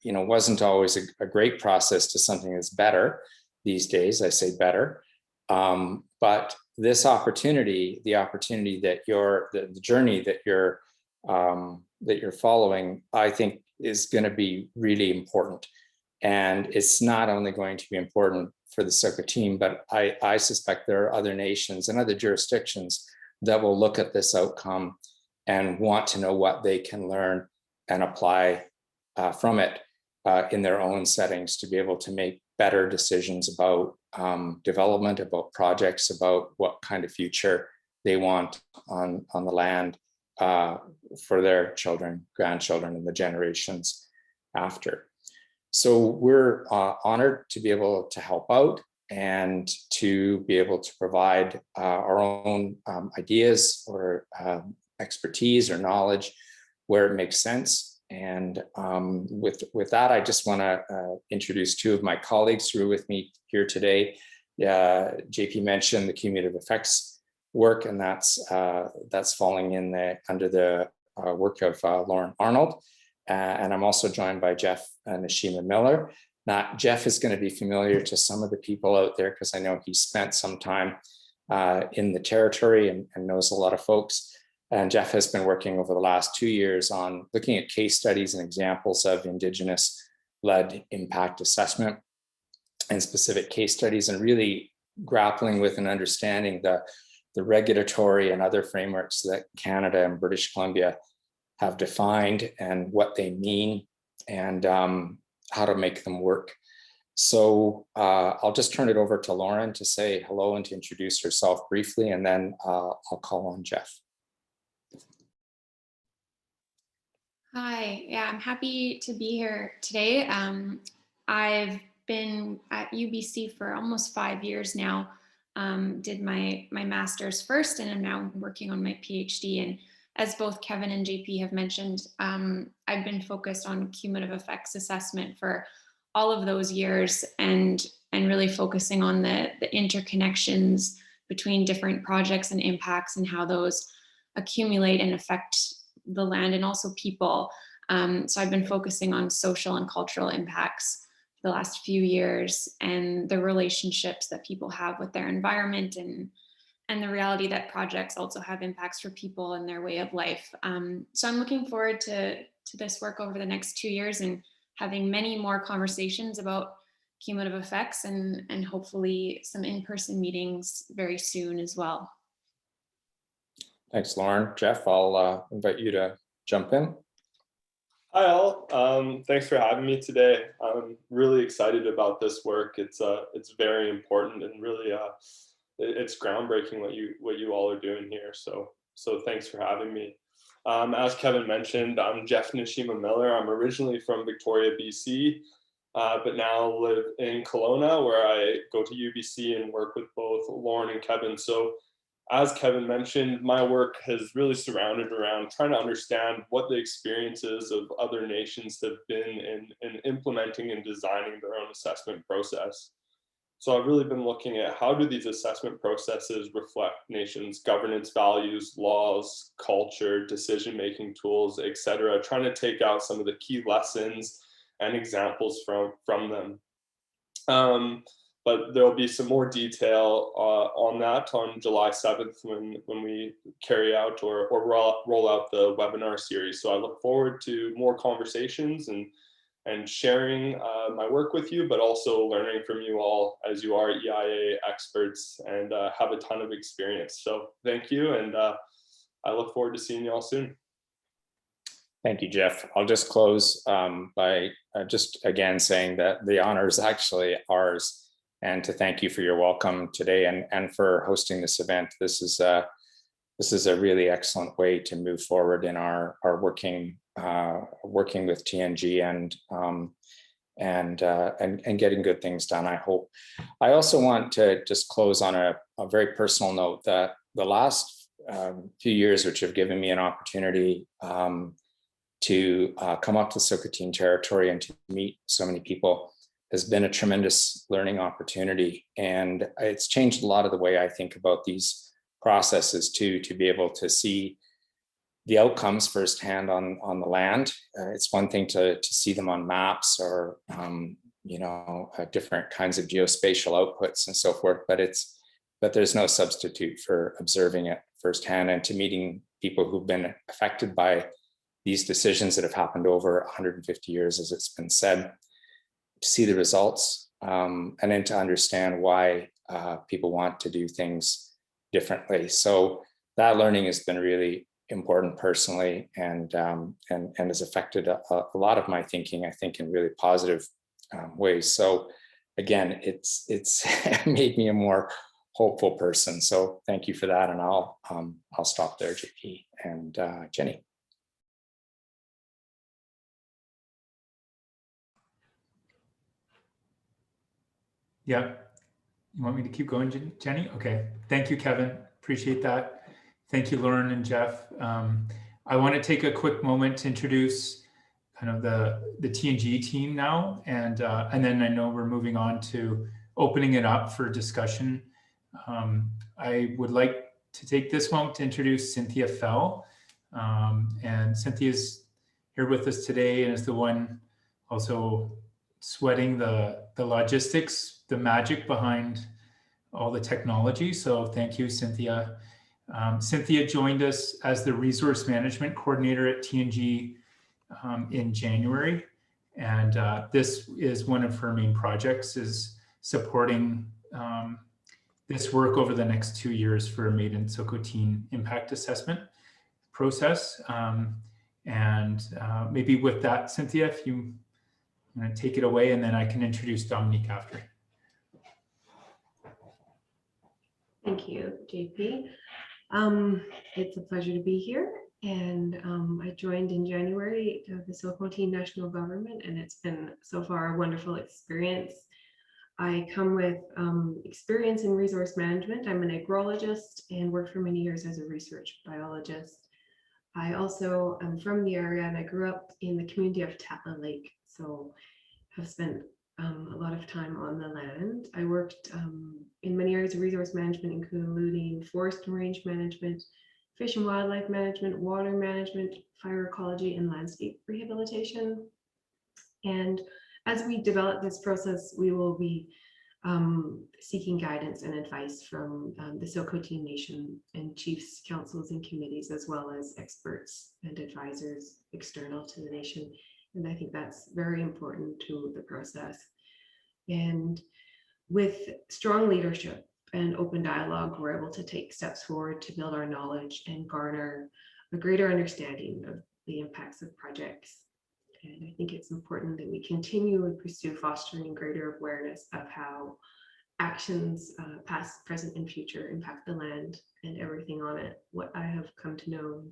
Speaker 7: wasn't always a great process to something that's better these days. I say better, but this opportunity, the opportunity that the journey that you're following, I think is going to be really important. And it's not only going to be important for the CEAR team, but I suspect there are other nations and other jurisdictions that will look at this outcome and want to know what they can learn and apply from it in their own settings to be able to make better decisions about development, about projects, about what kind of future they want on the land for their children, grandchildren, and the generations after. So we're honored to be able to help out and to be able to provide our own ideas or expertise or knowledge where it makes sense. And with that, I just want to introduce two of my colleagues who are with me here today. JP mentioned the cumulative effects work, and that's falling in under the work of Lauren Arnold. And I'm also joined by Jeff Nishima Miller. Now, Jeff is going to be familiar to some of the people out there because I know he spent some time in the territory and knows a lot of folks. And Jeff has been working over the last 2 years on looking at case studies and examples of Indigenous-led impact assessment and specific case studies, and really grappling with and understanding the regulatory and other frameworks that Canada and British Columbia have defined and what they mean, and how to make them work. So I'll just turn it over to Lauren to say hello and to introduce herself briefly, and then I'll call on Jeff.
Speaker 8: Hi, yeah, I'm happy to be here today. I've been at UBC for almost 5 years now. Did my master's first, and I'm now working on my PhD. And as both Kevin and JP have mentioned, I've been focused on cumulative effects assessment for all of those years, and really focusing on the interconnections between different projects and impacts and how those accumulate and affect the land and also people. So I've been focusing on social and cultural impacts for the last few years, and the relationships that people have with their environment, and the reality that projects also have impacts for people and their way of life. So I'm looking forward to this work over the next 2 years and having many more conversations about cumulative effects, and hopefully some in-person meetings very soon as well.
Speaker 7: Thanks, Lauren. Jeff, I'll invite you to jump in.
Speaker 9: Hi all, thanks for having me today. I'm really excited about this work. It's very important, and really it's groundbreaking what you all are doing here. So thanks for having me. As Kevin mentioned, I'm Jeff Nishima Miller. I'm originally from Victoria, BC, but now live in Kelowna, where I go to UBC and work with both Lauren and Kevin. So as Kevin mentioned, my work has really surrounded around trying to understand what the experiences of other nations have been in implementing and designing their own assessment process. So I've really been looking at how do these assessment processes reflect nations' governance values, laws, culture, decision-making tools, etc., trying to take out some of the key lessons and examples from them. But there'll be some more detail on that on July 7th when we carry out or roll out the webinar series. So I look forward to more conversations and sharing my work with you, but also learning from you all as you are EIA experts and have a ton of experience. So thank you, and I look forward to seeing you all soon.
Speaker 7: Thank you, Jeff. I'll just close by just again saying that the honor is actually ours, and to thank you for your welcome today and for hosting this event. This is a really excellent way to move forward in our working with TNG and getting good things done, I hope. I also want to just close on a very personal note that the last few years, which have given me an opportunity to come up to Silcotin territory and to meet so many people, has been a tremendous learning opportunity. And it's changed a lot of the way I think about these processes too, to be able to see the outcomes firsthand on the land. It's one thing to see them on maps or different kinds of geospatial outputs and so forth, but there's no substitute for observing it firsthand and to meeting people who've been affected by these decisions that have happened over 150 years, as it's been said, to see the results and then to understand why people want to do things differently. So that learning has been really important personally and has affected a lot of my thinking, I think, in really positive ways. So again, it's made me a more hopeful person. So thank you for that. And I'll stop there, JP and Jenny.
Speaker 6: Yeah. You want me to keep going, Jenny? Okay. Thank you, Kevin. Appreciate that. Thank you, Lauren and Jeff. I want to take a quick moment to introduce kind of the TNG team now, and then I know we're moving on to opening it up for discussion. I would like to take this moment to introduce Cynthia Fell, and Cynthia's here with us today and is the one also sweating the logistics, the magic behind all the technology. So thank you, Cynthia. Cynthia joined us as the resource management coordinator at TNG in January. And this is one of her main projects, is supporting this work over the next 2 years for a Made in Silcotin impact assessment process. Maybe with that, Cynthia, if you want to take it away, and then I can introduce Dominique after.
Speaker 10: Thank you, JP. It's a pleasure to be here. And I joined in January of the Silcotin national government, and it's been so far a wonderful experience. I come with experience in resource management. I'm an agrologist and worked for many years as a research biologist. I also am from the area, and I grew up in the community of Tatla Lake, so have spent a lot of time on the land. I worked in many areas of resource management, including forest and range management, fish and wildlife management, water management, fire ecology, and landscape rehabilitation. And as we develop this process, we will be seeking guidance and advice from the Silcotin Nation and chiefs, councils, and committees, as well as experts and advisors external to the nation. And I think that's very important to the process. And with strong leadership and open dialogue, we're able to take steps forward to build our knowledge and garner a greater understanding of the impacts of projects. And I think it's important that we continue and pursue fostering greater awareness of how actions, past, present, and future, impact the land and everything on it. What I have come to know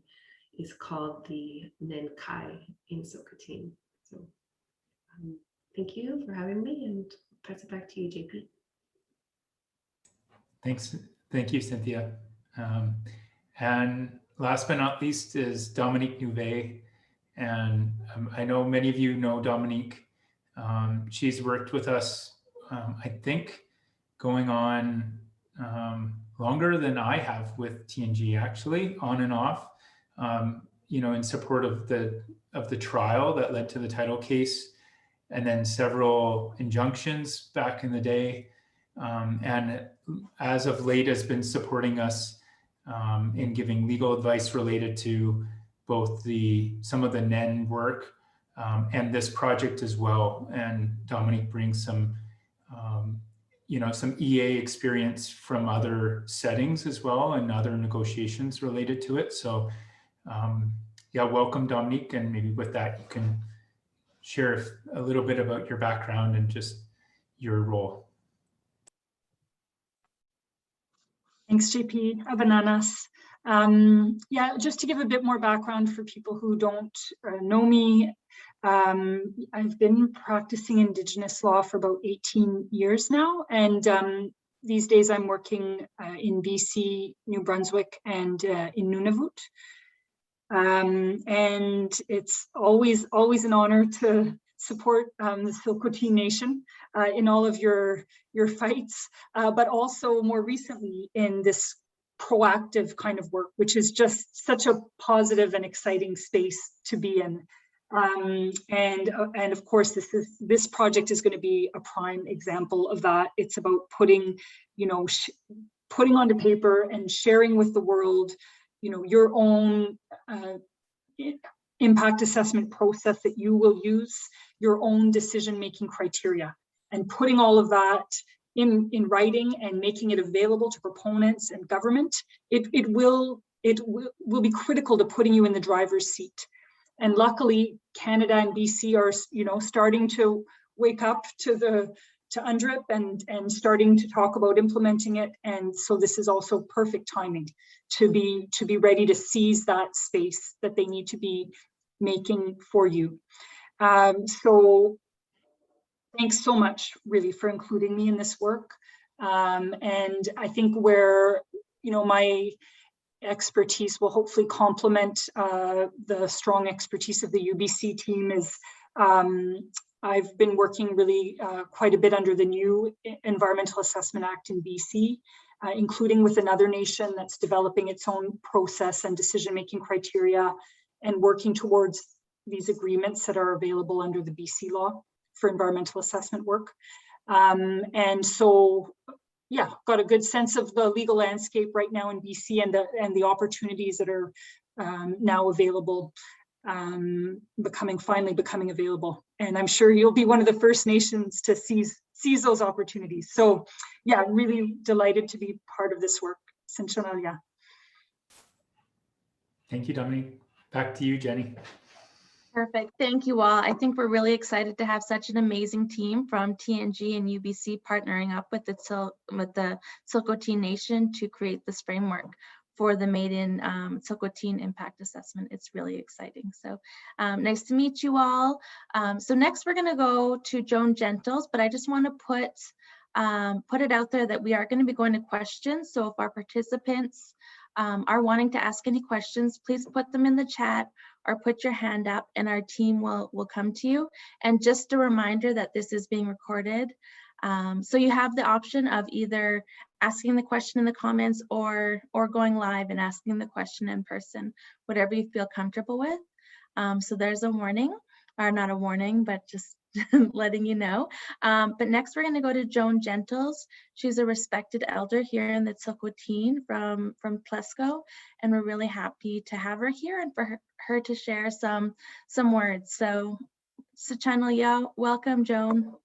Speaker 10: is called the Nenkai in Silcotin. So thank you for having me, and pass it back to you, JP.
Speaker 6: Thanks. Thank you, Cynthia. And last but not least is Dominique Nouve. And I know many of you know Dominique. She's worked with us, I think, going on longer than I have with TNG, actually, on and off, in support of the trial that led to the title case, and then several injunctions back in the day. And as of late has been supporting us in giving legal advice related to both some of the NEN work and this project as well. And Dominique brings some EA experience from other settings as well and other negotiations related to it. So welcome, Dominique. And maybe with that, you can share a little bit about your background and just your role.
Speaker 11: Thanks, JP. Abananas. Just to give a bit more background for people who don't know me, I've been practicing Indigenous law for about 18 years now. And these days I'm working in BC, New Brunswick, and in Nunavut. And it's always an honor to support the Silhqot'in Nation in all of your fights, but also more recently in this proactive kind of work, which is just such a positive and exciting space to be in. And of course, this project is going to be a prime example of that. It's about putting onto paper and sharing with the world, your own impact assessment process that you will use, your own decision-making criteria, and putting all of that in writing and making it available to proponents and government. It will be critical to putting you in the driver's seat. And luckily, Canada and BC are, starting to wake up to UNDRIP and starting to talk about implementing it. And so this is also perfect timing to be ready to seize that space that they need to be making for you. So thanks so much, really, for including me in this work. And I think where, my expertise will hopefully complement the strong expertise of the UBC team is I've been working really quite a bit under the new Environmental Assessment Act in BC, including with another nation that's developing its own process and decision-making criteria and working towards these agreements that are available under the BC law for environmental assessment work. And so, got a good sense of the legal landscape right now in BC and the opportunities that are now available, finally becoming available. And I'm sure you'll be one of the first nations to seize those opportunities. So really delighted to be part of this work. Sinchanalia.
Speaker 6: Thank you, Dominique. Back to you, Jenny.
Speaker 1: Perfect. Thank you all. I think we're really excited to have such an amazing team from TNG and UBC partnering up with the Silhqot'in Nation to create this framework for the maiden Silhqot'in impact assessment. It's really exciting. So nice to meet you all. So next we're going to go to Joan Gentles, but I just want to put it out there that we are going to be going to questions. So if our participants are wanting to ask any questions, please put them in the chat or put your hand up and our team will come to you. And just a reminder that this is being recorded. So you have the option of either asking the question in the comments or going live and asking the question in person, whatever you feel comfortable with. So there's a warning, or not a warning, but just letting you know. But next we're going to go to Joan Gentles. She's a respected elder here in the Silhqot'in from Plesco, and we're really happy to have her here and for her to share some words. So Channel, welcome, Joan.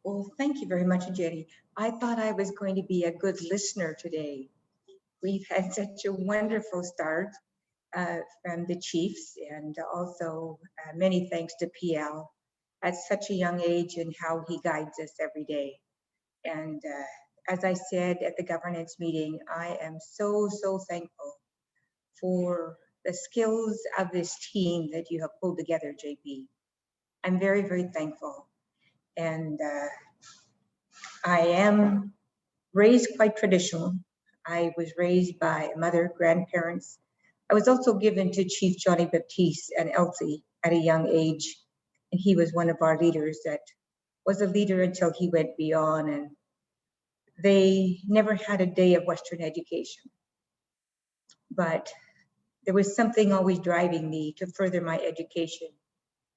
Speaker 12: Well, thank you very much, Jenny. I thought I was going to be a good listener today. We've had such a wonderful start from the chiefs, and also many thanks to PL at such a young age and how he guides us every day. And as I said at the governance meeting, I am so thankful for the skills of this team that you have pulled together, JP. I'm very thankful. And I am raised quite traditional. I was raised by mother, grandparents. I was also given to Chief Johnny Baptiste and Elsie at a young age. And he was one of our leaders that was a leader until he went beyond and they never had a day of Western education. But there was something always driving me to further my education.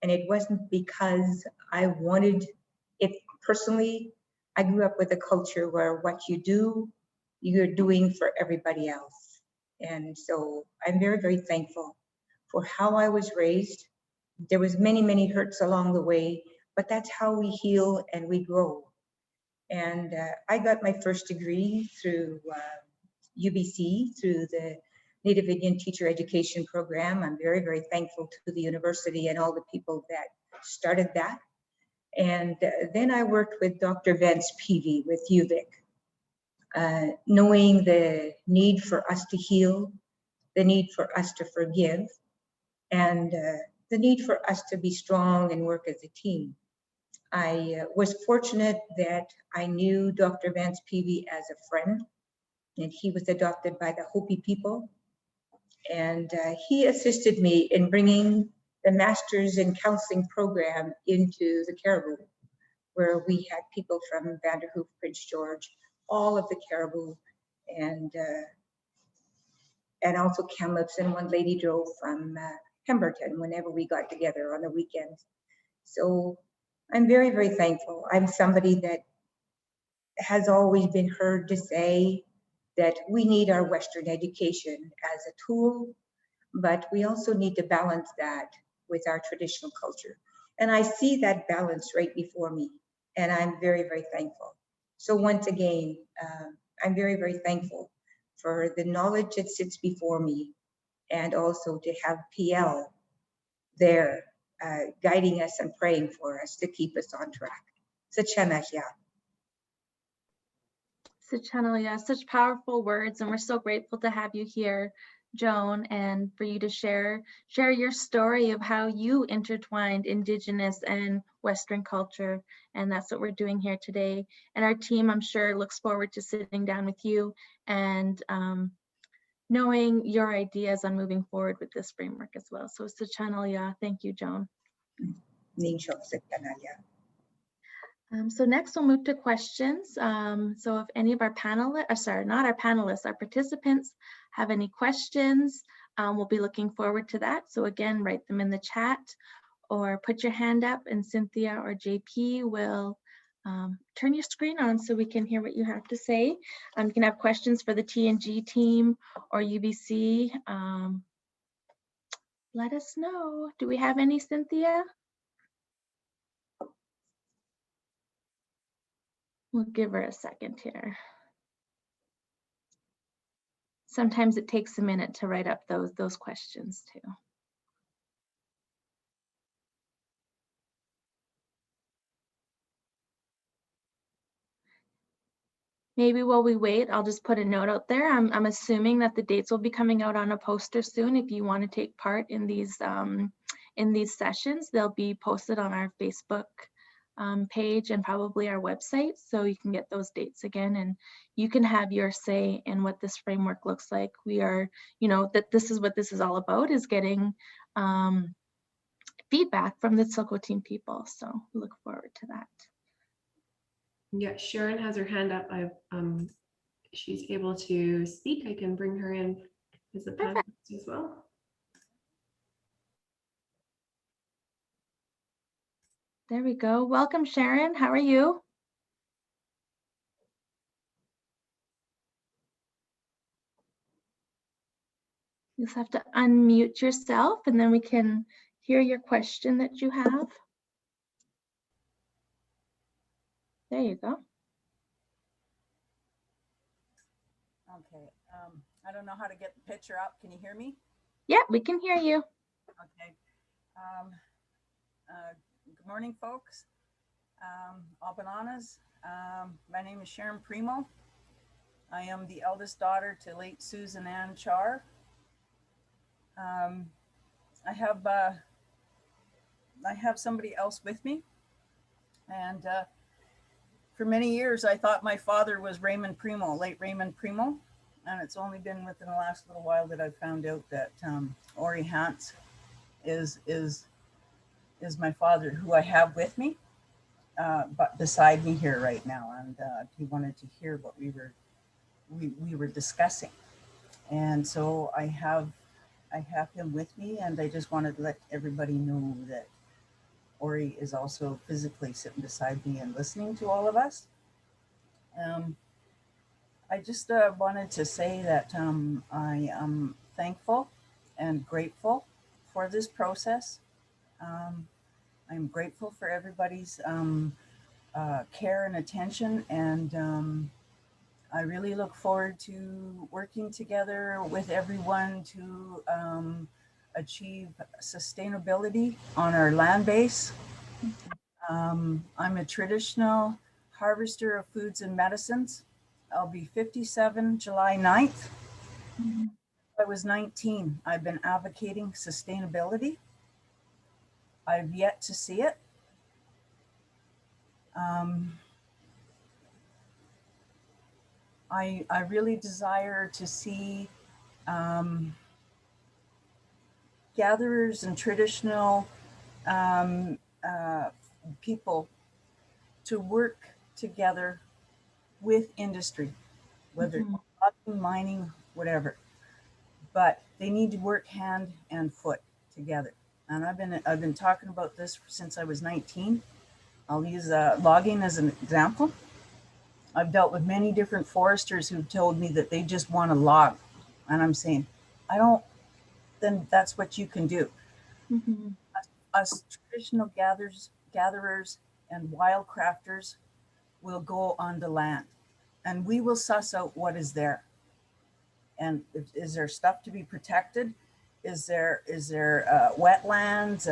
Speaker 12: And it wasn't because I wanted it personally. I grew up with a culture where what you do, you're doing for everybody else. And so I'm very, very thankful for how I was raised. There was many, many hurts along the way, but that's how we heal and we grow. And I got my first degree through UBC, through the Native Indian Teacher Education Program. I'm very, very thankful to the university and all the people that started that. And then I worked with Dr. Vance Peavy with UVic, knowing the need for us to heal, the need for us to forgive, and the need for us to be strong and work as a team. I was fortunate that I knew Dr. Vance Peavy as a friend, and he was adopted by the Hopi people. And he assisted me in bringing the Masters in Counseling program into the Caribou, where we had people from Vanderhoof, Prince George, all of the Caribou, and also Kamloops, and one lady drove from Pemberton whenever we got together on the weekends. So I'm very, very thankful. I'm somebody that has always been heard to say that we need our Western education as a tool, but we also need to balance that with our traditional culture. And I see that balance right before me, and I'm very, very thankful. So once again, I'm very, very thankful for the knowledge that sits before me, and also to have PL there guiding us and praying for us to keep us on track.
Speaker 1: Sachanalya, such powerful words, and we're so grateful to have you here, Joan, and for you to share your story of how you intertwined Indigenous and Western culture, and that's what we're doing here today. And our team, I'm sure, looks forward to sitting down with you and knowing your ideas on moving forward with this framework as well. So Sachanalya, thank you, Joan. So next we'll move to questions. So if any of our panelists, not our panelists, our participants have any questions, we'll be looking forward to that. So again, write them in the chat or put your hand up, and Cynthia or JP will turn your screen on so we can hear what you have to say. You can have questions for the T&G team or UBC. Let us know. Do we have any, Cynthia? We'll give her a second here. Sometimes it takes a minute to write up those questions too. Maybe while we wait, I'll just put a note out there. I'm assuming that the dates will be coming out on a poster soon. If you want to take part in these sessions, they'll be posted on our Facebook page and probably our website, so you can get those dates again, and you can have your say in what this framework looks like. We are, that this is what this is all about, is getting feedback from the Silhqot'in people. So we look forward to that.
Speaker 10: Yeah, Sharon has her hand up. She's able to speak. I can bring her in as a panelist as well.
Speaker 1: There we go. Welcome, Sharon. How are you? You just have to unmute yourself, and then we can hear your question that you have. There you go.
Speaker 13: Okay. I don't know how to get the picture up. Can you hear me?
Speaker 1: Yeah, we can hear you.
Speaker 13: Okay. Good morning, folks. All bananas. My name is Sharon Primo. I am the eldest daughter to late Susan Ann Char. I have somebody else with me, and for many years I thought my father was Raymond Primo, late Raymond Primo, and it's only been within the last little while that I've found out that Ori Hantz is my father, who I have with me. but beside me here right now, and he wanted to hear what we were discussing. And so I have him with me, and I just wanted to let everybody know that Ori is also physically sitting beside me and listening to all of us. I just wanted to say that I am thankful and grateful for this process. I'm grateful for everybody's care and attention, and I really look forward to working together with everyone to achieve sustainability on our land base. I'm a traditional harvester of foods and medicines. I'll be 57 July 9th. I was 19. I've been advocating sustainability. I've yet to see it. I really desire to see gatherers and traditional people to work together with industry, whether it's logging, mining, whatever. But they need to work hand and foot together. And I've been talking about this since I was 19. I'll use logging as an example. I've dealt with many different foresters who told me that they just want to log. And I'm saying, then that's what you can do. Us traditional gatherers and wildcrafters will go on the land, and we will suss out what is there. And is there stuff to be protected? Is there wetlands?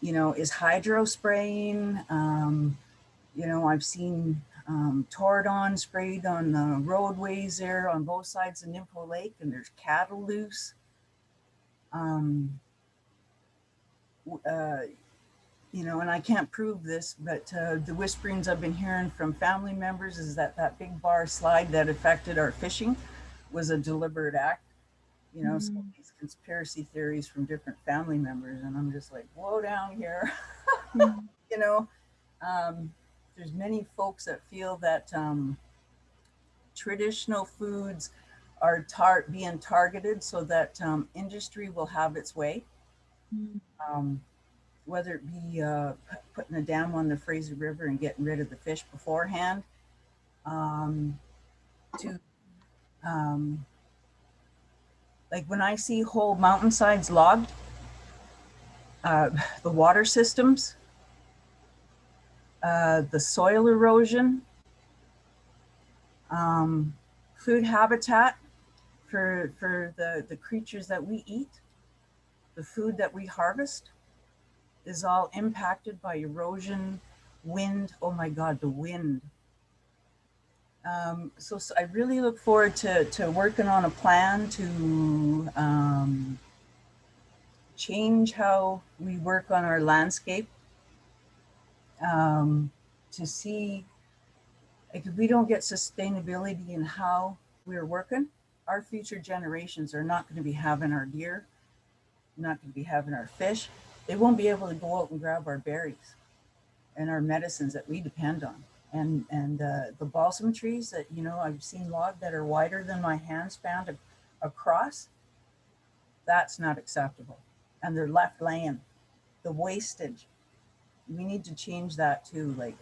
Speaker 13: Is hydro spraying? I've seen Toradon sprayed on the roadways there on both sides of Nympho Lake, and there's cattle loose. And I can't prove this, but the whisperings I've been hearing from family members is that big bar slide that affected our fishing was a deliberate act. So these conspiracy theories from different family members, and I'm just like, whoa, down here. There's many folks that feel that traditional foods are being targeted so that industry will have its way. Whether it be putting a dam on the Fraser River and getting rid of the fish beforehand, like when I see whole mountainsides logged, the water systems, the soil erosion, food habitat for the creatures that we eat, the food that we harvest is all impacted by erosion, wind. Oh my God, the wind. So I really look forward to working on a plan to change how we work on our landscape, to see, like, if we don't get sustainability in how we're working, our future generations are not going to be having our deer, not going to be having our fish. They won't be able to go out and grab our berries and our medicines that we depend on. And the balsam trees that, I've seen logged that are wider than my hand span across, that's not acceptable. And they're left laying. The wastage, we need to change that too. Like,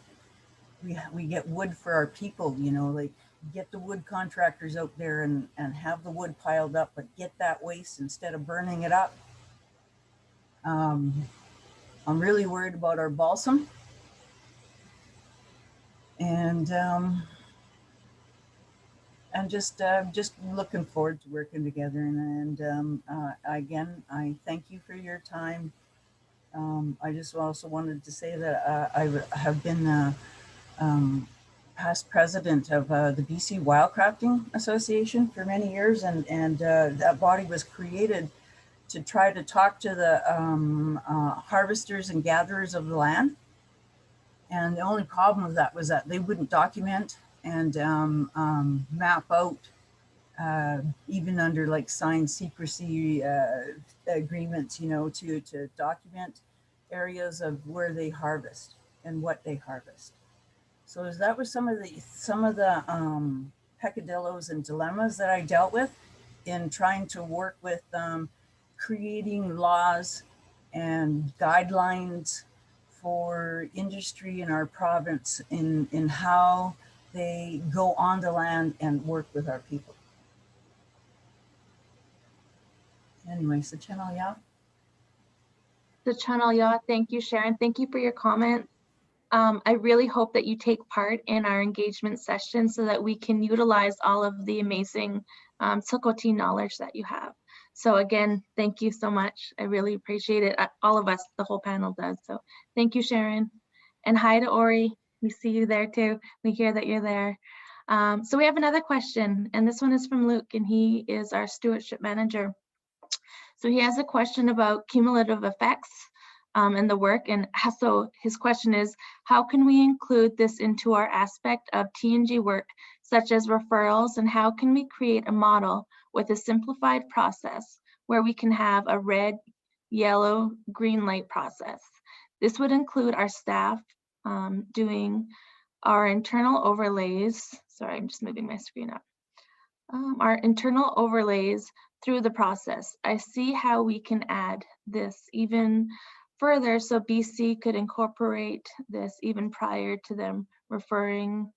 Speaker 13: we get wood for our people, like get the wood contractors out there and have the wood piled up, but get that waste instead of burning it up. I'm really worried about our balsam. And just looking forward to working together. And again, I thank you for your time. I just also wanted to say that I have been past president of the BC Wildcrafting Association for many years, and that body was created to try to talk to the harvesters and gatherers of the land. And the only problem with that was that they wouldn't document and map out, even under like signed secrecy agreements, to document areas of where they harvest. and what they harvest. So as that was some of the peccadillos and dilemmas that I dealt with in trying to work with creating laws and guidelines for industry in our province in how they go on the land and work with our people. Anyway, so channel ya.
Speaker 1: The channel ya. Thank you, Sharon. Thank you for your comments. I really hope that you take part in our engagement session so that we can utilize all of the amazing Tsilhqot'in knowledge that you have. So again, thank you so much. I really appreciate it. All of us, the whole panel does. So thank you, Sharon. And hi to Ori. We see you there too. We hear that you're there. So we have another question, and this one is from Luke, and he is our stewardship manager. So he has a question about cumulative effects in the work. And so his question is, how can we include this into our aspect of T&G work, such as referrals, and how can we create a model with a simplified process where we can have a red, yellow, green light process? This would include our staff doing our internal overlays. Sorry, I'm just moving my screen up. Our internal overlays through the process. I see how we can add this even further, so BC could incorporate this even prior to them referring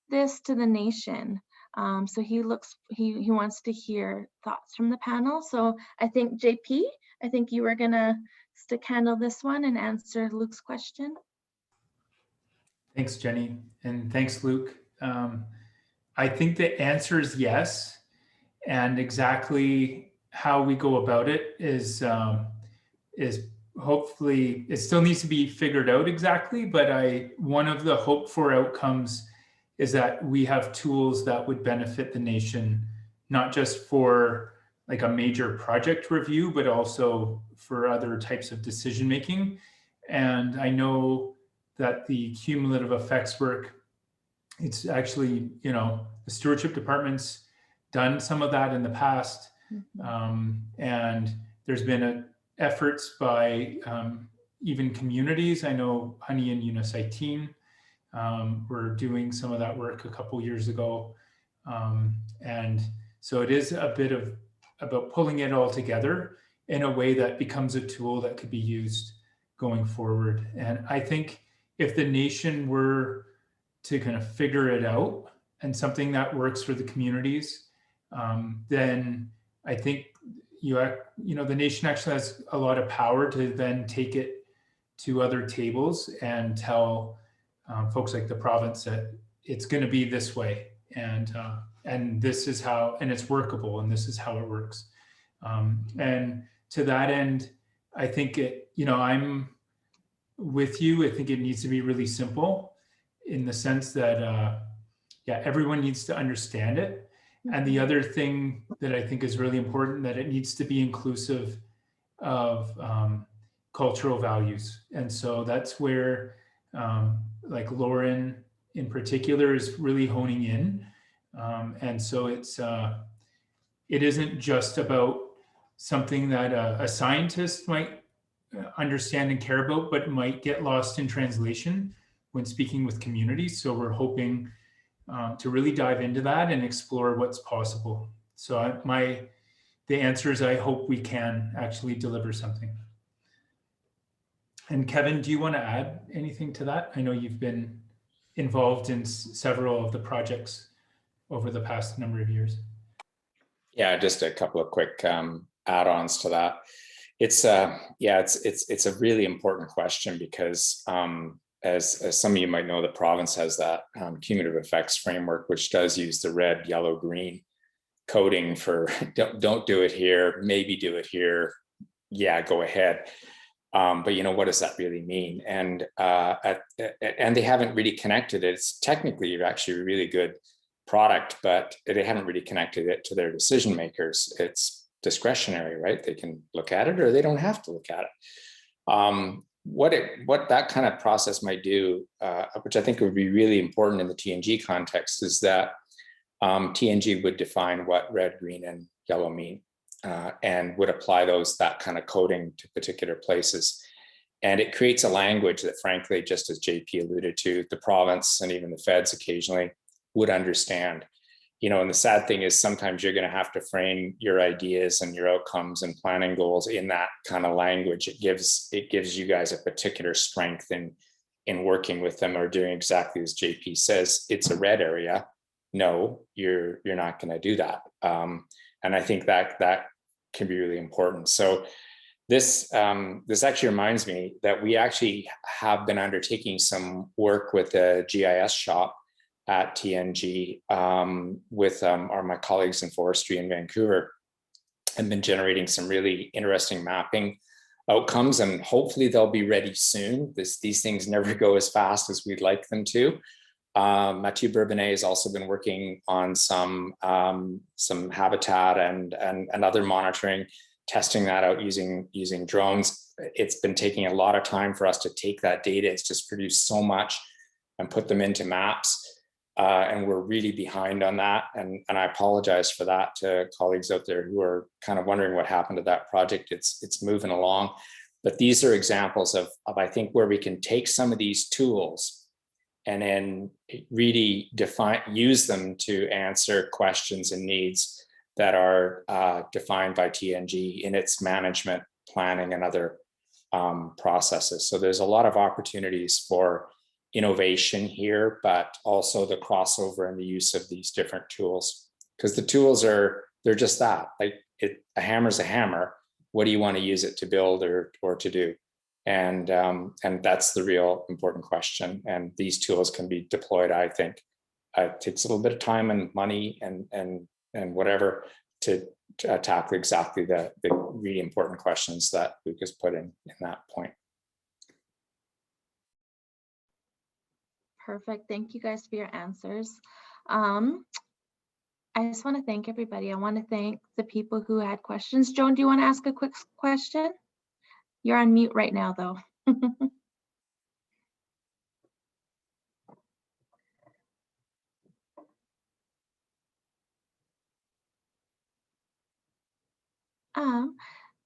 Speaker 1: this to the nation. So he wants to hear thoughts from the panel. So I think JP, I think you were gonna stick handle this one and answer Luke's question.
Speaker 6: Thanks, Jenny, and thanks, Luke. I think the answer is yes, and exactly how we go about it is hopefully, it still needs to be figured out exactly, but one of the hoped for outcomes is that we have tools that would benefit the nation, not just for like a major project review, but also for other types of decision making. And I know that the cumulative effects work, it's actually, you know, the stewardship department's done some of that in the past. And there's been efforts by even communities. I know Hanna and Untitled were doing some of that work a couple years ago. And so it is a bit of about pulling it all together in a way that becomes a tool that could be used going forward. And I think if the nation were to kind of figure it out and something that works for the communities, then I think you know, the nation actually has a lot of power to then take it to other tables and tell folks like the province that it's going to be this way, and this is how, and it's workable, and this is how it works. And to that end, I think you know, I'm with you. I think it needs to be really simple in the sense that, yeah, everyone needs to understand it. And the other thing that I think is really important, that it needs to be inclusive of cultural values. And so that's where like Lauren in particular is really honing in. And so it isn't just about something that a scientist might understand and care about, but might get lost in translation when speaking with communities. So we're hoping to really dive into that and explore what's possible. So the answer is I hope we can actually deliver something. And Kevin, do you want to add anything to that? I know you've been involved in several of the projects over the past number of years.
Speaker 7: Yeah, just a couple of quick add-ons to that. It's it's a really important question because as some of you might know, the province has that cumulative effects framework, which does use the red, yellow, green coding for don't do it here, maybe do it here, yeah, go ahead. But you know, what does that really mean? And they haven't really connected it. It's technically actually a really good product, but they haven't really connected it to their decision makers. It's discretionary, right? They can look at it or they don't have to look at it. What that kind of process might do, which I think would be really important in the T&G context, is that T&G would define what red, green, and yellow mean, and would apply that kind of coding to particular places. And it creates a language that, frankly, just as JP alluded to, the province and even the feds occasionally would understand. You know, and the sad thing is sometimes you're going to have to frame your ideas and your outcomes and planning goals in that kind of language. It gives you guys a particular strength in working with them or doing exactly as JP says. It's a red area. No, you're not going to do that. And I think that can be really important. So this actually reminds me that we actually have been undertaking some work with the GIS shop at TNG with my colleagues in forestry in Vancouver, and been generating some really interesting mapping outcomes, and hopefully they'll be ready soon. These things never go as fast as we'd like them to. Mathieu Bourbonnais has also been working on some habitat and other monitoring, testing that out using drones. It's been taking a lot of time for us to take that data. It's just produced so much and put them into maps. And we're really behind on that. And I apologize for that to colleagues out there who are kind of wondering what happened to that project. It's moving along. But these are examples of I think where we can take some of these tools and then really use them to answer questions and needs that are defined by TNG in its management, planning, and other processes. So there's a lot of opportunities for innovation here, but also the crossover and the use of these different tools, because the tools they're just that, like a hammer's a hammer. What do you want to use it to build or to do? And that's the real important question. And these tools can be deployed, I think. It takes a little bit of time and money and whatever to tackle exactly the really important questions that Lucas put in that point.
Speaker 1: Perfect. Thank you guys for your answers. I just want to thank everybody. I want to thank the people who had questions. Joan, do you want to ask a quick question? You're on mute right now, though.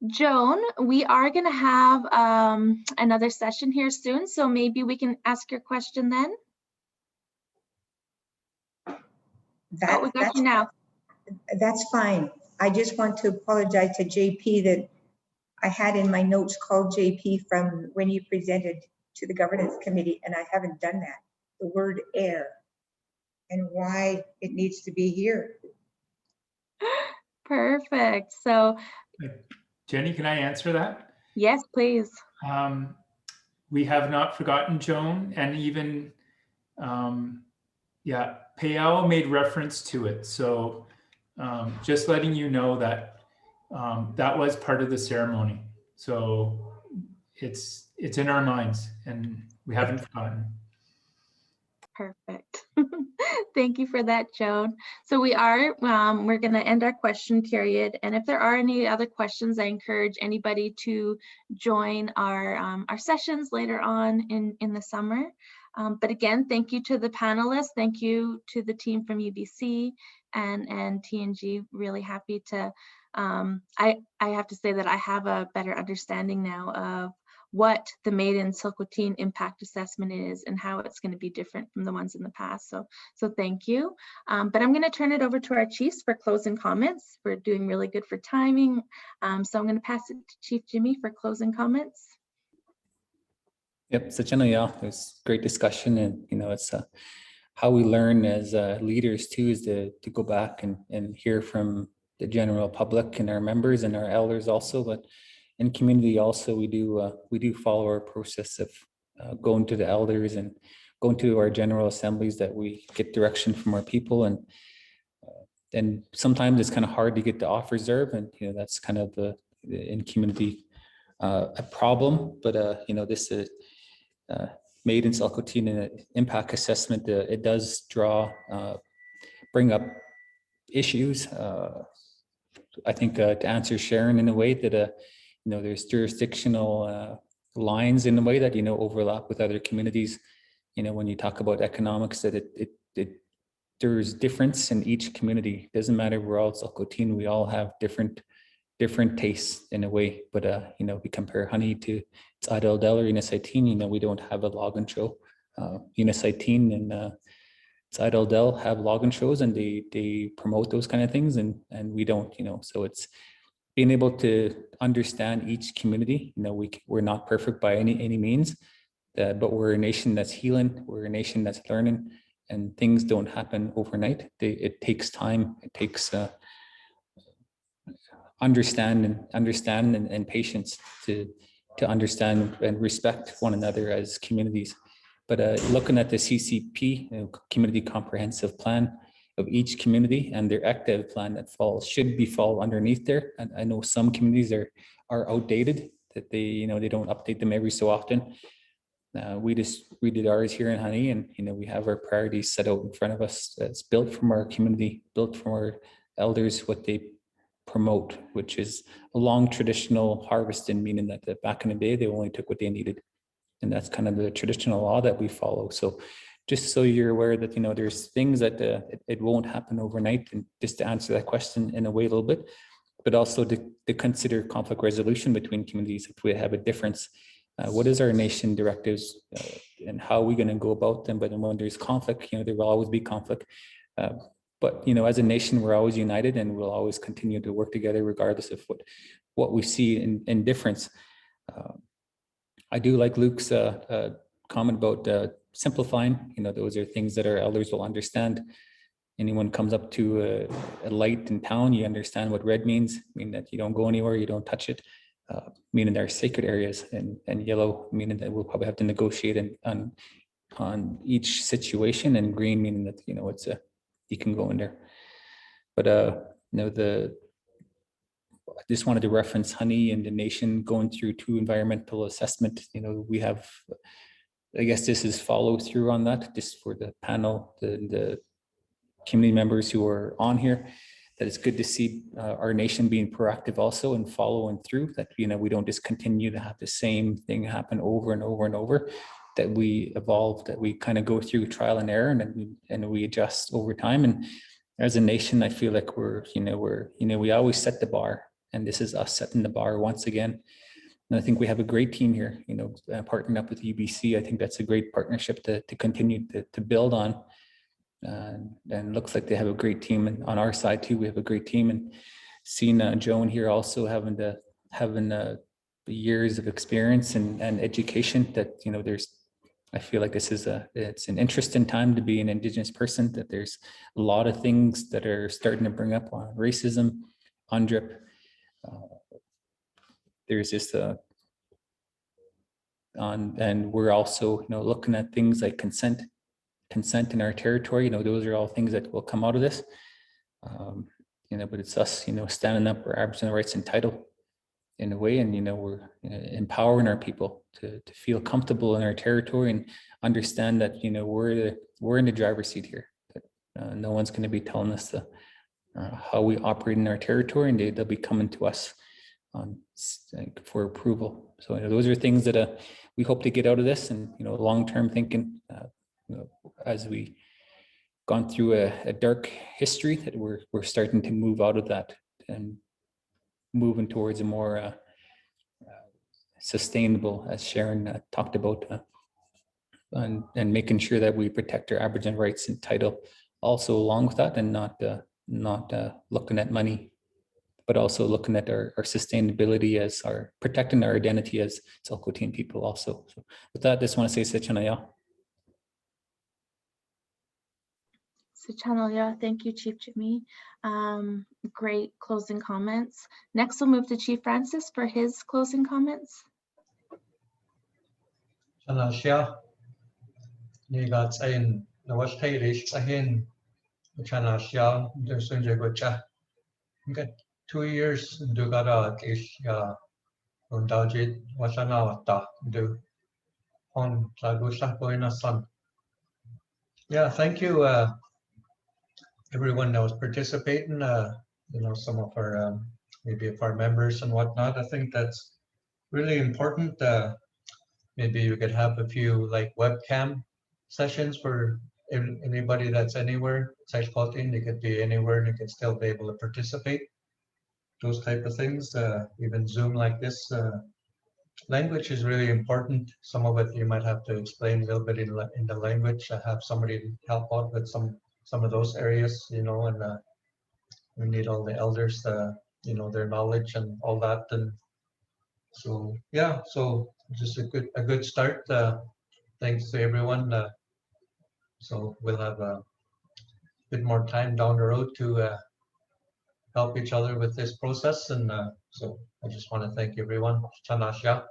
Speaker 1: Joan, we are going to have another session here soon, so maybe we can ask your question then. We got you now.
Speaker 12: That's fine. I just want to apologize to JP that I had in my notes called JP from when you presented to the governance committee, and I haven't done that. The word air and why it needs to be here.
Speaker 1: Perfect. So,
Speaker 6: Jenny, can I answer that?
Speaker 1: Yes, please.
Speaker 6: We have not forgotten Joan, and even Payal made reference to it. So just letting you know that that was part of the ceremony. So it's in our minds and we haven't forgotten.
Speaker 1: Perfect. Thank you for that, Joan. So we're going to end our question period. And if there are any other questions, I encourage anybody to join our sessions later on in the summer. But again, thank you to the panelists. Thank you to the team from UBC and TNG. Really happy to, I have to say that I have a better understanding now of what the Made-in-Silquo'tin impact assessment is and how it's going to be different from the ones in the past. So thank you. But I'm going to turn it over to our chiefs for closing comments. We're doing really good for timing. So I'm going to pass it to Chief Jimmy for closing comments.
Speaker 3: Yep, so generally, yeah, it was great discussion, and it's how we learn as leaders too, is to go back and hear from the general public and our members and our elders also, but in community also we do follow our process of going to the elders and going to our general assemblies, that we get direction from our people, and sometimes it's kind of hard to get the off reserve, and that's kind of the in community a problem, but this is Made-in-Silquo'tin impact assessment. It does bring up issues. I think to answer Sharon in a way that there's jurisdictional lines in a way that overlap with other communities. When you talk about economics, that there's difference in each community. It doesn't matter, we're all Silquo'tin, we all have different different tastes in a way, but you know, we compare honey to its Idel or Untitled, you know, we don't have a login show. Untitled and it's Idel have login shows, and they promote those kind of things, and we don't, you know. So it's being able to understand each community. You know, we're not perfect by any means, but we're a nation that's healing. We're a nation that's learning, and things don't happen overnight. It takes time. It takes understand and patience to understand and respect one another as communities. But looking at the CCP, you know, Community Comprehensive Plan of each community, and their active plan that should fall underneath there. And I know some communities are outdated, that they don't update them every so often. We did ours here in Honey, and you know, we have our priorities set out in front of us. It's built from our community, built from our elders, what they promote, which is a long traditional harvesting, meaning that back in the day they only took what they needed. And that's kind of the traditional law that we follow. So just so you're aware that, you know, there's things that it won't happen overnight. And just to answer that question in a way a little bit, but also to consider conflict resolution between communities if we have a difference. What is our nation directives and how are we going to go about them? But when there's conflict, you know, there will always be conflict. But, you know, as a nation, we're always united, and we'll always continue to work together regardless of what we see in difference. I do like Luke's comment about simplifying. You know, those are things that our elders will understand. Anyone comes up to a light in town, you understand what red means, meaning that you don't go anywhere, you don't touch it, meaning there are sacred areas, and yellow, meaning that we'll probably have to negotiate on each situation, and green, meaning that, you know, you can go in there. But you know, I just wanted to reference Honey and the nation going through 2 environmental assessment. You know, we have, I guess this is follow through on that, just for the panel, the community members who are on here, that it's good to see our nation being proactive also and following through, that, you know, we don't just continue to have the same thing happen over and over and over, that we evolve, that we kind of go through trial and error, and we adjust over time. And as a nation, I feel like we always set the bar, and this is us setting the bar once again. And I think we have a great team here, you know, partnering up with UBC. I think that's a great partnership to continue to build on. And looks like they have a great team, and on our side too, we have a great team. And seeing Joan here also having the years of experience and education, that, you know, I feel like this is it's an interesting time to be an Indigenous person, that there's a lot of things that are starting to bring up on racism, UNDRIP. There's just and we're also, you know, looking at things like consent in our territory. You know, those are all things that will come out of this. You know, but it's us, you know, standing up for Aboriginal rights and title in a way, and, you know, we're empowering our people to feel comfortable in our territory and understand that, you know, we're in the driver's seat here. That no one's going to be telling us how we operate in our territory, and they'll be coming to us for approval. So, you know, those are things that we hope to get out of this, and, you know, long-term thinking, you know, as we gone through a dark history, that we're starting to move out of that and moving towards a more sustainable, as Sharon talked about, and making sure that we protect our Aboriginal rights and title also along with that, and not looking at money, but also looking at our sustainability as protecting our identity as ilhqot'in people also. So with that, I just want to say Sichanaya.
Speaker 1: Sichanaya, thank you, Chief Jimmy. Great closing comments. Next, we'll move to Chief Francis for his closing comments.
Speaker 2: Chanasya, Nigat Ain, Nawashtirish Ahin, Chanasya, Dersunjagocha. Okay, 2 years Dugara Kish Undajit Wasanawata do on Tlagusa Boina Sun. Yeah, thank you everyone that was participating, you know, some of our maybe of our members and whatnot. I think that's really important. Maybe you could have a few like webcam sessions for anybody that's anywhere. Ilhqot'in, you could be anywhere and you can still be able to participate. those type of things. Even Zoom like this. Language is really important. Some of it you might have to explain a little bit in the language. Have somebody help out with some of those areas, you know, and we need all the elders, you know, their knowledge and all that. And so, yeah, so just a good start. Thanks to everyone. So we'll have a bit more time down the road to help each other with this process. And so I just want to thank everyone. Chanasha.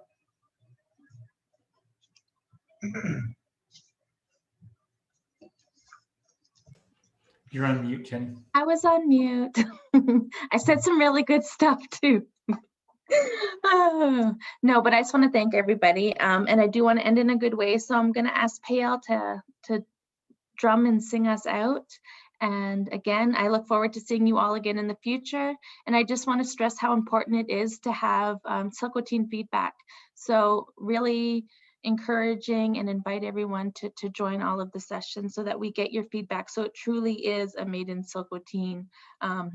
Speaker 6: You're on mute, Jenny.
Speaker 1: I was on mute. I said some really good stuff too. Oh, no, but I just want to thank everybody. And I do want to end in a good way. So I'm going to ask Payal to drum and sing us out. And again, I look forward to seeing you all again in the future. And I just want to stress how important it is to have Silhqot'in feedback. So really encouraging and invite everyone to join all of the sessions so that we get your feedback. So it truly is a made in Silhqot'in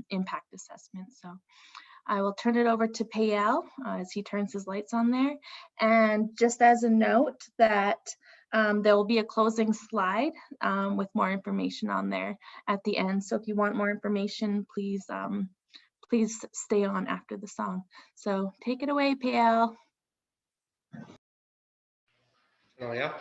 Speaker 1: impact assessment. So I will turn it over to Payal as he turns his lights on there. And just as a note that there will be a closing slide with more information on there at the end. So if you want more information, please stay on after the song. So take it away, Payal.
Speaker 5: Oh, yeah.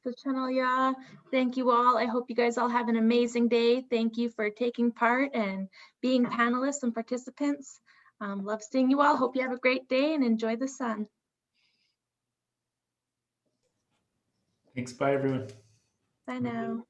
Speaker 1: So channel, yeah, thank you all. I hope you guys all have an amazing day. Thank you for taking part and being panelists and participants. Love seeing you all. Hope you have a great day and enjoy the sun.
Speaker 6: Thanks. Bye, everyone.
Speaker 1: Bye now.